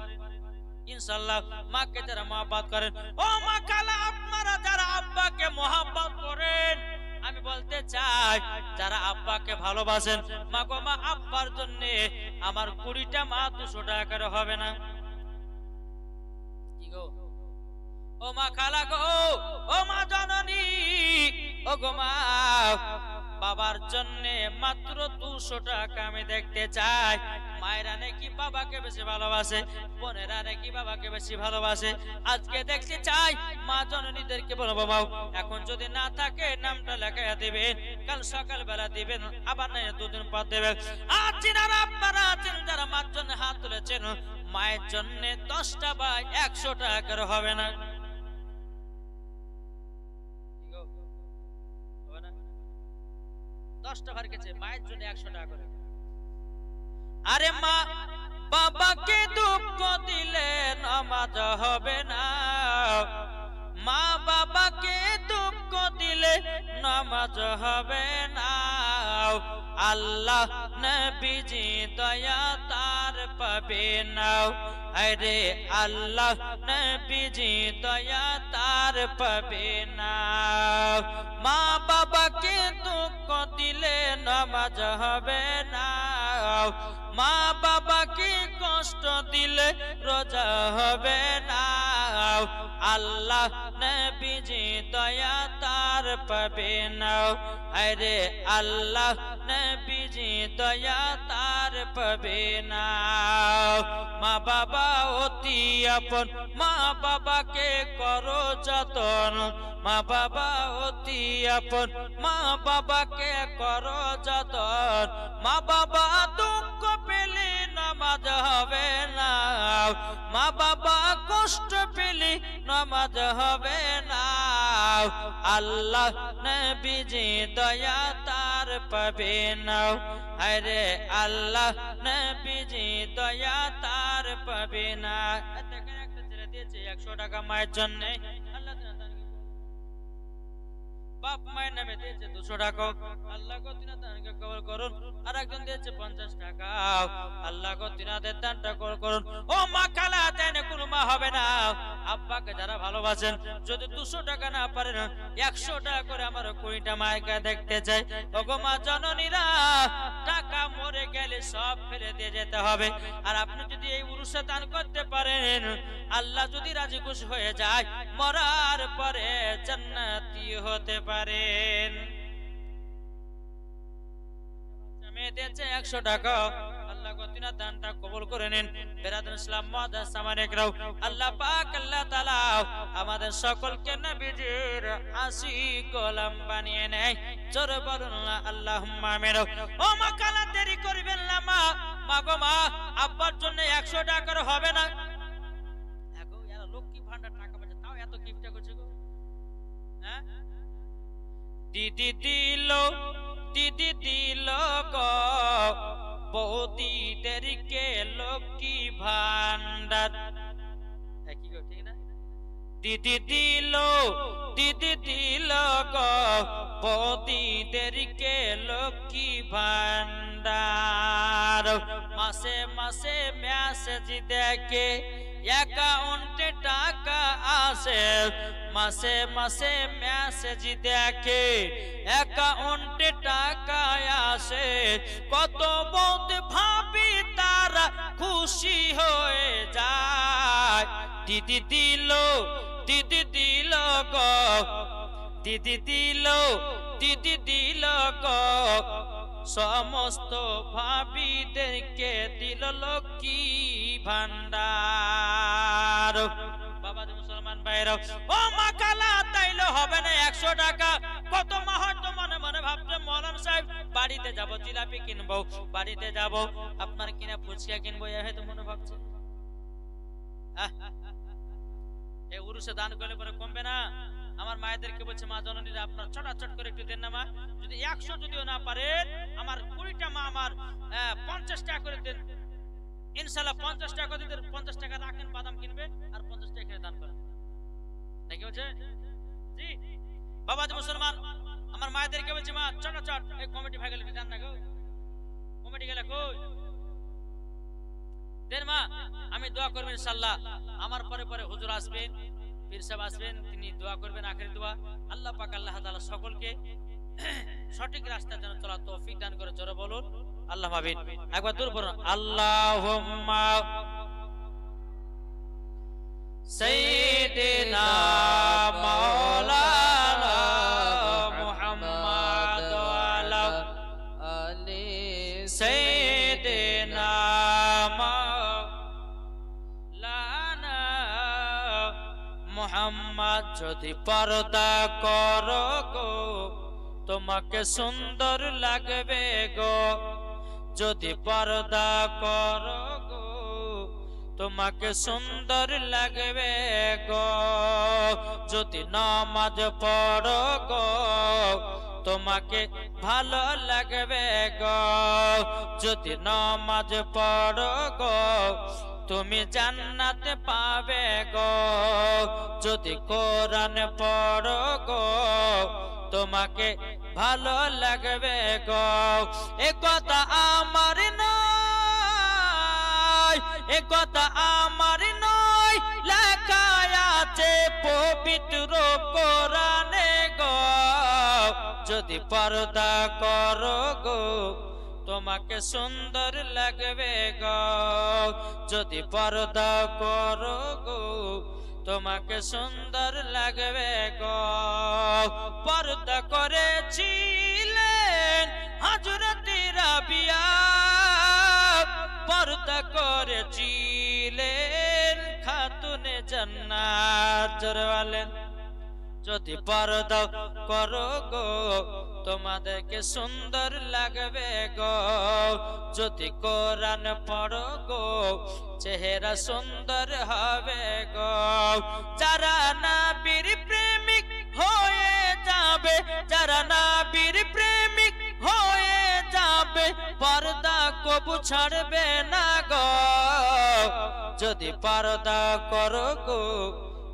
ইনশাআল্লাহ মাকে যারা মোহাব্বত করেন, ও মা খালা আপনারা যারা আব্বাকে মোহাব্বত করেন, আমি বলতে চাই যারা আব্বাকে ভালোবাসেন, মা গো মা আব্বার জন্য আমার 20টা মা 200 টাকা করে হবে না? কি গো ও মা খালা গো, ও মা জননী, ও গো মা, বাবার জন্য মাত্র 200 টাকা আমি দেখতে চাই। মায়েরা নাকি বাবাকে বেশি ভালোবাসে, বোনেরা নাকি বাবাকে বেশি ভালোবাসে। আজকে দেখতে চাই মা জননীদেরকে বলবো, মাও এখন যদি না থাকে নামটা লেখাইয়া দিবেন, কাল সকাল বেলা দিবেন, আবার নাই 2 দিন পর দেবেন। আর যিনারা আপনারা আছেন যারা মার জন্য হাত তুলেছেন, মায়ের জন্য 10টা বা 100 টাকা করে হবে না? 10টা ভার গেছে, মায়ের জন্য 100 টাকা করে। আরে মা বাবাকে দুঃখ দিলে নামাজ হবে না, মা বাবাকে দুঃখ দিলে নামাজ হবে না। আল্লাহ নবীজি দয়া তার পাবে না, আরে আল্লাহ নবীজি দয়া তার পাবে না। মা বাবাকে দুঃখ দিলে নামাজ হবে না, মা বাবাকে কষ্ট দিলে রোজা হবে না। আল্লাহ নবীজি দয়া তার পাবে না, আরে আল্লাহ নবীজি দয়া তার পাবে না। মা বাবা অতি আপন, মা বাবাকে করো যতন, মা বাবা অতি আপন, মা বাবাকে করো যতন। মা বাবা দুঃখ পেলে নামাজ হবে না, মা বাবা কষ্ট পেলে নামাজ হবে না। আল্লাহ নবীজি দয়া তার পাবে না, আরে আল্লাহ নবীজি দয়া তার পাবে না। দেখেন একটা ছেলে দিয়েছে 100 টাকা মায়ের জন্য, আল্লাহ বাপ মায়ের নামে দিয়েছে 200 টাকা, আল্লাহ গো তিনাদেরকে কবুল করুন। আর একজন দিয়েছে 50 টাকা, আল্লাহ গো তিনাদের দানটা কবুল করুন। ও মা খালা চাইলে কোনো মা হবে না। আব্বাকে যারা ভালোবাসেন যদি 200 টাকা না পারেন 100 টাকা করে আমার 20টা মায়েকে দেখতে চাই। ও গো মা জননীরা, টাকা মরে গেলে সব ফেলে দিয়ে যেতে হবে। আর আপনি যদি এই উরুসে দান করতে পারেন, আল্লাহ যদি রাজি খুশি হয়ে যায়, মরার পরে জান্নাতি হতে পারেন। মেয়ে দিয়েছে 100 টাকা, আল্লাহ গো তিনার দানটা কবুল করে নিন। বেরাদুল ইসলাম মুআদ্দাস সামানিকরাও, আল্লাহ পাক আল্লাহ তাআলা আমাদের সকলকে নবীজির আশিক গোলাম বানিয়ে নেয়। জোরে বলুন না আল্লাহুম্মা আমিন। ও মা কালা দেরি করবেন না মা, মা গো মা আব্বার জন্য 100 টাকা হবে না। এখন এরা লক্ষ্মী ভান্ডার টাকা পাচ্ছে, তাও এত গিফট করছে গো। হ্যাঁ দিদি দিল, দিদি দিল গো বৌদিদেরকে লক্ষ্মী ভান্ডার। কি গো ঠিক না? দিদি দিল গো বৌদিদেরকে লক্ষ্মী ভান্ডার। মাসে মাসে মেসেজ দেখে অ্যাকাউন্টে টাকা আসে, মাসে মাসে মেসেজ দেখে অ্যাকাউন্টে টাকা আসে। কত বৌদি ভাবি তারা খুশি হয়ে যায়। দিদি দিল গো দিদি দিল গো সমস্ত ভাবিদেরকে দিল লক্ষ্মী ভান্ডার। বাবা মুসলমান ভাইরাও, ও মা কালা তাইলে হবে না 100 টাকা। কত মা হয়তো মনে মনে ভাবছে মৌলানা সাহেব বাড়িতে যাব জিলাপি কিনবো, বাড়িতে যাব আপনার কিনা ফুচকা কিনবো, এ হয়তো মনে ভাবছে। এই উরুসে দান করলে পরে কমবে না। আমার মায়েদেরকে বলছে মা জননীরা আপনার চটাচট করে একটু দেন না মা, যদি 100 যদিও না পারেন আমার 20টা মা আমার 50 টাকা করে দেন, ইনশাআল্লাহ 50 টাকা করে দিতে 50 টাকা রাখেন বাদাম কিনবে আর 50 টাকা এখানে দান করেন। নাকি বলছে জি বাবা মুসলমান, আমার মায়েদেরকে বলছে মা চটাচট এই কমিটি ভাই গেলে দেন না গো, কমিটি গেলে কই দেন মা, আমি দোয়া করব ইনশাআল্লাহ। আমার পরে পরে হুজুর আসবেন, পীর সাহেব আসবেন, তিনি দোয়া করবেন আখেরি দোয়া। আল্লাহ পাক আল্লাহ তাআলা সকলকে সঠিক রাস্তায় যেন চলার তৌফিক দান করে। জোরে বলুন আল্লাহুম্মা আমিন। একবার দূর বলুন আল্লাহুম্মা সাইয়্যিদিনা মাওলানা মুহাম্মদ ওয়া আলা আলি সাইয়্যিদিনা মাওলানা মুহাম্মদ। যদি পর্দা করো গো তোমাকে সুন্দর লাগবে গো, যদি পর্দা করো গো তোমাকে সুন্দর লাগবে গো, যদি নামাজ পড়ো গো তোমাকে ভালো লাগবে গো, যদি নামাজ পড়ো গো তুমি জান্নাতে পাবে গো, যদি কোরআন পড়ো গো তোমাকে ভালো লাগবে গো। এ কথা আমার নয়, এ কথা আমার নয়, লেখা আছে পবিত্র কোরআনে গো। যদি পর্দা করো গো তোমাকে সুন্দর লাগবে গো, যদি পর্দা করো গো তোমাকে সুন্দর লাগবে গো। পর্দা করেছিলেন হযরত রাবিয়া, পর্দা করেছিলেন খাতুনে জান্নাত। জোরে বলেন যদি পর্দা করো গো তোমাদেরকে সুন্দর লাগবে গো, যদি কোরআন পড়ো গো চেহারা সুন্দর হবে গো। যারা নবীর প্রেমিক হয়ে যাবে, যারা নবীর প্রেমিক হয়ে যাবে পর্দা কবু ছাড়বে না গো, যদি পর্দা করো গো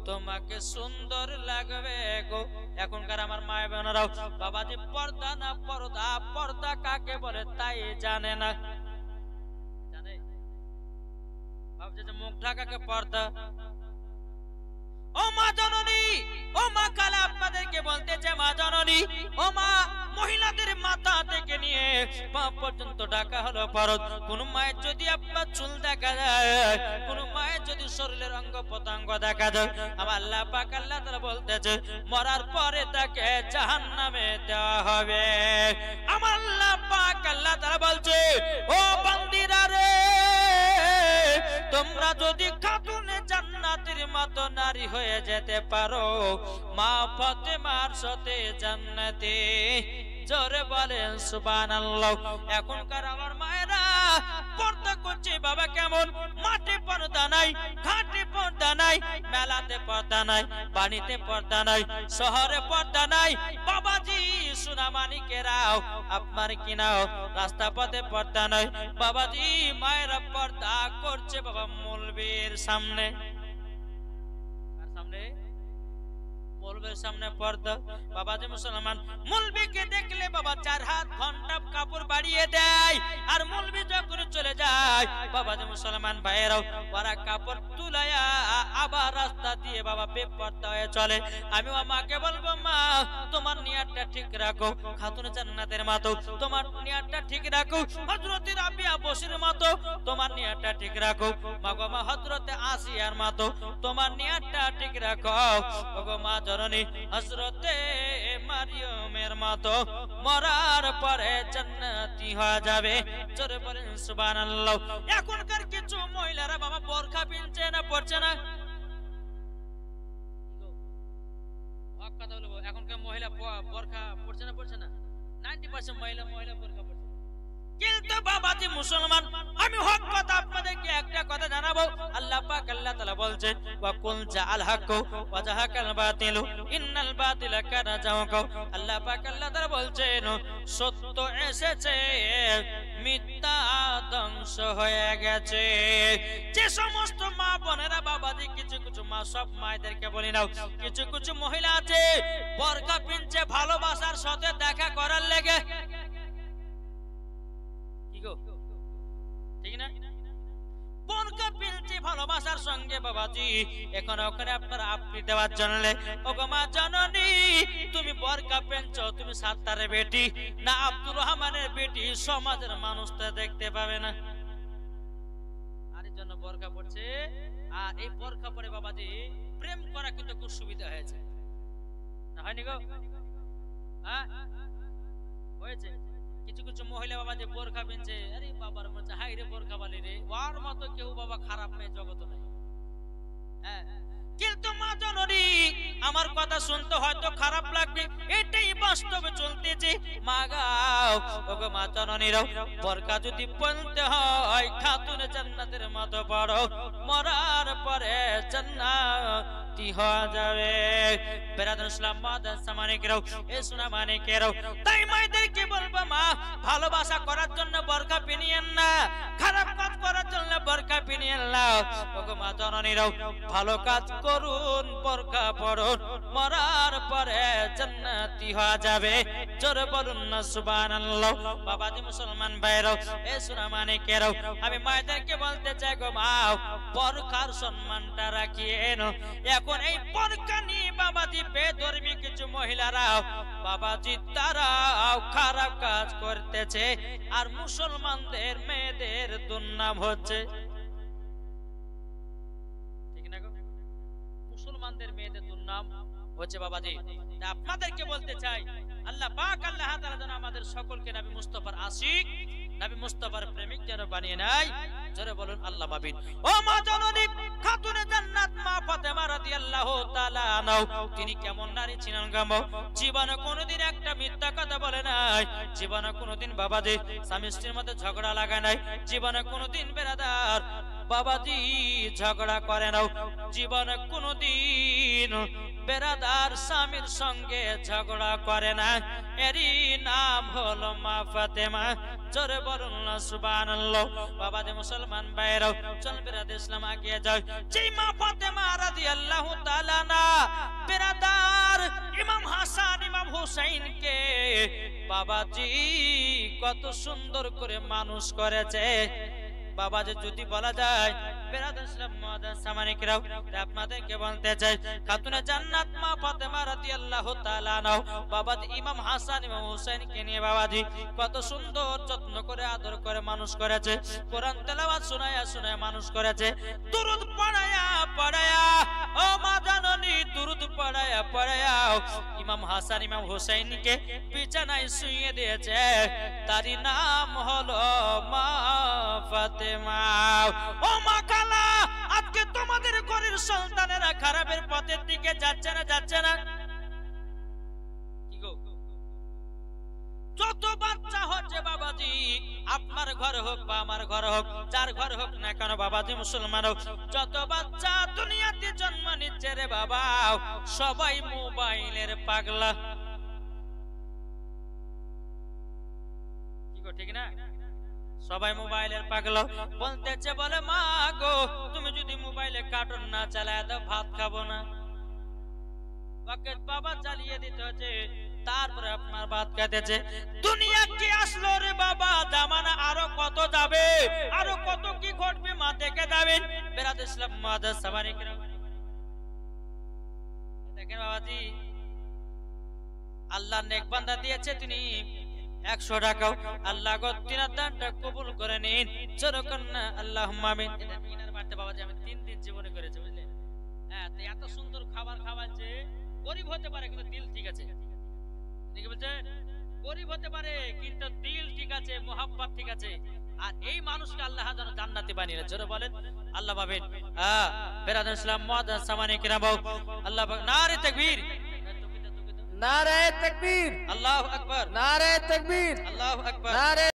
তোমাকে সুন্দর লাগবে গো। এখনকার আমার মা বোনেরাও বাবাজি পর্দা না পর্দা, পর্দা কাকে বলে তাই জানে না, জানে ভাবছে যে মুখ ঢাকাকে পর্দা। ও মা জননী, ও মা কালা আপনাদেরকে বলতেছে মা জননী, ও মা মহিলাদের মাথা থেকে নিয়ে পা পর্যন্ত ঢাকা হলো ফরজ। কোন মায়ের যদি আপনার চুল দেখা যায়, কোন মায়ের যদি শরীরের অঙ্গ প্রত্যঙ্গ দেখা যায়, আমার আল্লাহ পাক আল্লাহ তাআলা বলতেছে মরার পরে তাকে জাহান্নামে দেওয়া হবে। আমার আল্লাহ পাক আল্লাহ তাআলা বলছে ও বান্দিরা রে, তোমরা যদি খাতুনে জান্নাতের মতো নারী হয়ে যেতে পারো মা ফাতেমার সাথে জান্নাতে। জোরে বলেন সুবহানাল্লাহ। এখনকার আমার মায়েরা পর্দা করছে বাবা কেমন, মাঠে পর্দা নাই, ঘাটে পর্দা নাই, মেলাতে পর্দা নাই, বাড়িতে পর্দা নাই, শহরে পর্দা নাই। বাবাজি সুনামানিকেরাও আপনার কি নাও রাস্তা পথে পর্দা নয় বাবাজি মায়েরা পর্দা করছে বাবা মৌলবীর সামনে কার সামনে মৌলবীর সামনে পর্দা বাবাজি মুসলমান মৌলবীকে দেখলে বাবা 4 হাত ঘন্টা কাপড় বাড়িয়ে দেয় আর মৌলবী যখন চলে যায় বাবাজি মুসলমান ভাইয়েরাও ওরা কাপড় তুলায়া আবার রাস্তা দিয়ে বাবা বেপর্দা হয়ে চলে আমি মাকে বলবো মা তোমার নিয়তটা ঠিক রাখো খাতুন জান্নাতের মতো তোমার নিয়তটা ঠিক রাখো হযরত রাবিয়া বসির মতো তোমার নিয়তটা ঠিক রাখো মাগো মা হযরত আসিয়ার মতো তোমার নিয়তটা ঠিক রাখো ওগো মা জননী হযরত মারিয়মের মতো মরার পরে জান্নাতি হয়ে যাবে জোরে বলেন সুবহানাল্লাহ এখনকার কিছু মহিলারা বাবা বোরকা পিনছে না পড়ছে না কথা বলবো এখনকার মহিলা বোরকা পড়ছে না 90% মহিলা বোরকা পড়ছে কিন্তু বাবাজি মুসলমান আমি হক কথা আপনাদেরকে একটা কথা জানাবো আল্লাহ পাক আল্লাহ তাআলা বলছেন ওয়া কুল জাআল হাক্কু ওয়া জাহাকাল বাতিলু ইন্নাল বাতিলা কানা জাহুকা আল্লাহ পাক আল্লাহ তাআলা বলছেন সত্য এসেছে মিথ্যা ধ্বংস হয়ে গেছে যে সমস্ত মা বোনেরা বাবাজি কিছু মা সব মায়েদেরকে বলি নাও কিছু মহিলা আছে বোরকা পিনছে ভালোবাসার সাথে দেখা করার লেগে ঠিক না বোরকা পিনছে ভালোবাসার সঙ্গে বাবাজি এখন ওখানে আপনারা আপনি দেওয়ার জন্য ওগো মা জননী তুমি বোরকা পিনছো তুমি সাত্তারের বেটি না আব্দুর রহমানের বেটি সমাজের মানুষ তো দেখতে পাবে না আর এর জন্য বোরকা পড়ছে আর এই বোরকা পরে বাবাজি প্রেম করা কিন্তু খুব সুবিধা হয়েছে না হয়নি গো হ্যাঁ হয়েছে কিছু মহিলা বাবা যে বোরকা পিনছে আরে বাবার মধ্যে হাই রে বোরকা বালি রে ওর মতো কেউ বাবা খারাপ মেয়ে জগতে নাই হ্যাঁ কিন্তু মা জননী আমার কথা শুনতে হয়তো খারাপ লাগবে এটাই বাস্তবে চলতেছে মা গাও ওগো মা জননীরাও বোরকা যদি পরতে হয় খাতুন জান্নাতের মতো বড় মরার পরে জান্নাতি হয়ে যাবে বেরাদুল ইসলাম মাদান সামানিকেরাও এ সোনা মানিকেরাও তাই মায়েদেরকে বলবো মা ভালোবাসা করার জন্য বোরকা পিনিয়েন না খারাপ কাজ করার জন্য বোরকা পিনিয়েন না ওগো মা জননীরাও ভালো কাজ করুন বোরকা পরুন মরার পরে জান্নাতি হয়ে যাবে জোরে বলুন না সুবহানাল্লাহ বাবাজি মুসলমান ভাইরাও এ সোনা মানিকেরাও আমি মায়েদেরকে বলতে চাই গো মা বোরকার সম্মানটা রাখিয়েন এখন এই বোরকা নিয়ে বাবাজি বেধর্মী কিছু মহিলারা বাবাজি তারাও খারাপ কাজ করতেছে আর মুসলমানদের মেয়েদের দুর্নাম হচ্ছে ঠিক না গো মুসলমানদের মেয়েদের দুর্নাম হচ্ছে বাবাজি আপনাদেরকে বলতে চাই আল্লাহ পাক আল্লাহ তাআলা যেন আমাদের সকলকে নবী মুস্তাফার আশিক নবী মুস্তাফার প্রেমিক যেন বানিয়ে নেয় জোরে বলুন আল্লাহ মাবিন ও মা জননী খাতুনে জান্নাত মা ফাতেমা রাদিয়াল্লাহু তাআলা আনহা তিনি কেমন নারী ছিলেন গো জীবনে কোনোদিন একটা মিথ্যা কথা বলে নাই জীবনে কোনোদিন বাবাজি স্বামী স্ত্রীর মধ্যে ঝগড়া লাগায় নাই জীবনে কোনোদিন বেরাদার বাবাজি ঝগড়া করে না জীবনে কোনোদিন বেরাদার স্বামীর সঙ্গে ঝগড়া করে না এরই নাম হলো মা ফাতেমা জোরে বলুন না সুবহানাল্লাহ বাবাজি মুসলমান ভাইরাও চল বেরাদার ইসলাম আগিয়ে যাও যেই মা ফাতেমা রাদিয়াল্লাহু তাআলা না বেরাদার ইমাম হাসান ইমাম হুসাইন কে বাবাজি কত সুন্দর করে মানুষ করেছে বাবাজি যদি বলা যায় বেরাদার ইসলাম মাদান সামানিকরাও আপনাদেরকে বলতে চাই খাতুনে জান্নাত মা ফাতেমা রাদিয়াল্লাহু তাআলা আনহা বাবাজি ইমাম হাসান ইমাম হুসাইন কে নিয়ে বাবাজি কত সুন্দর যত্ন করে আদর করে মানুষ করেছে কোরআন তেলাওয়াত শোনায়া শোনায়া মানুষ করেছে দুরূদ পড়ায়া ও মা জননী দুরূদ পড়ায়া ইমাম হাসান ইমাম হুসাইন কে বিছানায় শুইয়ে দিয়েছে তারই নাম হলো মা ফাতেমা ও মা খালা আজকে তোমাদের ঘরের সন্তানেরা খারাপের পথের দিকে যাচ্ছে না কি গো যত বাচ্চা হচ্ছে বাবাজি আপনার ঘর হোক বা আমার ঘর হোক যার ঘর হোক না কেন বাবাজি মুসলমান হোক যত বাচ্চা দুনিয়াতে জন্ম নিচ্ছে রে বাবা সবাই মোবাইলের পাগলা ঠিক না? সবাই মোবাইলের পাগল, বলতেছে বলে মা গো তুমি যদি মোবাইলে কার্টুন না চালায় দাও ভাত খাবো না। ওকে বাবা চালিয়ে দিতে হচ্ছে, তারপরে আপনার ভাত খেতেছে। দুনিয়া কি আসলো রে বাবা, জামানা আরো কত যাবে, আরো কত কি ঘটবে মা দেখে যাবেন। বেরাতে ইসলাম মাদার সাবানি কিরাম দেখেন বাবাজি, আল্লাহ নেক বান্দা দিয়েছে তিনি 100 টাকাও আল্লাহ গো তিনার দানটা কবুল করে নিন। যেরকম না আল্লাহুম্মা আমিন। এটা তিনার বাড়তে বাবাজি আমি 3 দিন জীবনে করেছি, বুঝলেন? হ্যাঁ, তো এত সুন্দর খাবার খাবার যে গরিব হতে পারে কিন্তু দিল ঠিক আছে, ঠিক বলছে? গরিব হতে পারে কিন্তু দিল ঠিক আছে, মোহাব্বত ঠিক আছে। আর এই মানুষকে আল্লাহ যেন জান্নাতে বানিয়ে জোরে বলেন আল্লাহ পাবেন। বেরাদার ইসলাম মুআদ্দাস সামানে কিরাম, আল্লাহ নারে তাকবীর, নারে তাকবীর, আল্লাহু আকবার, নারে তাকবীর, আল্লাহু আকবার, নারে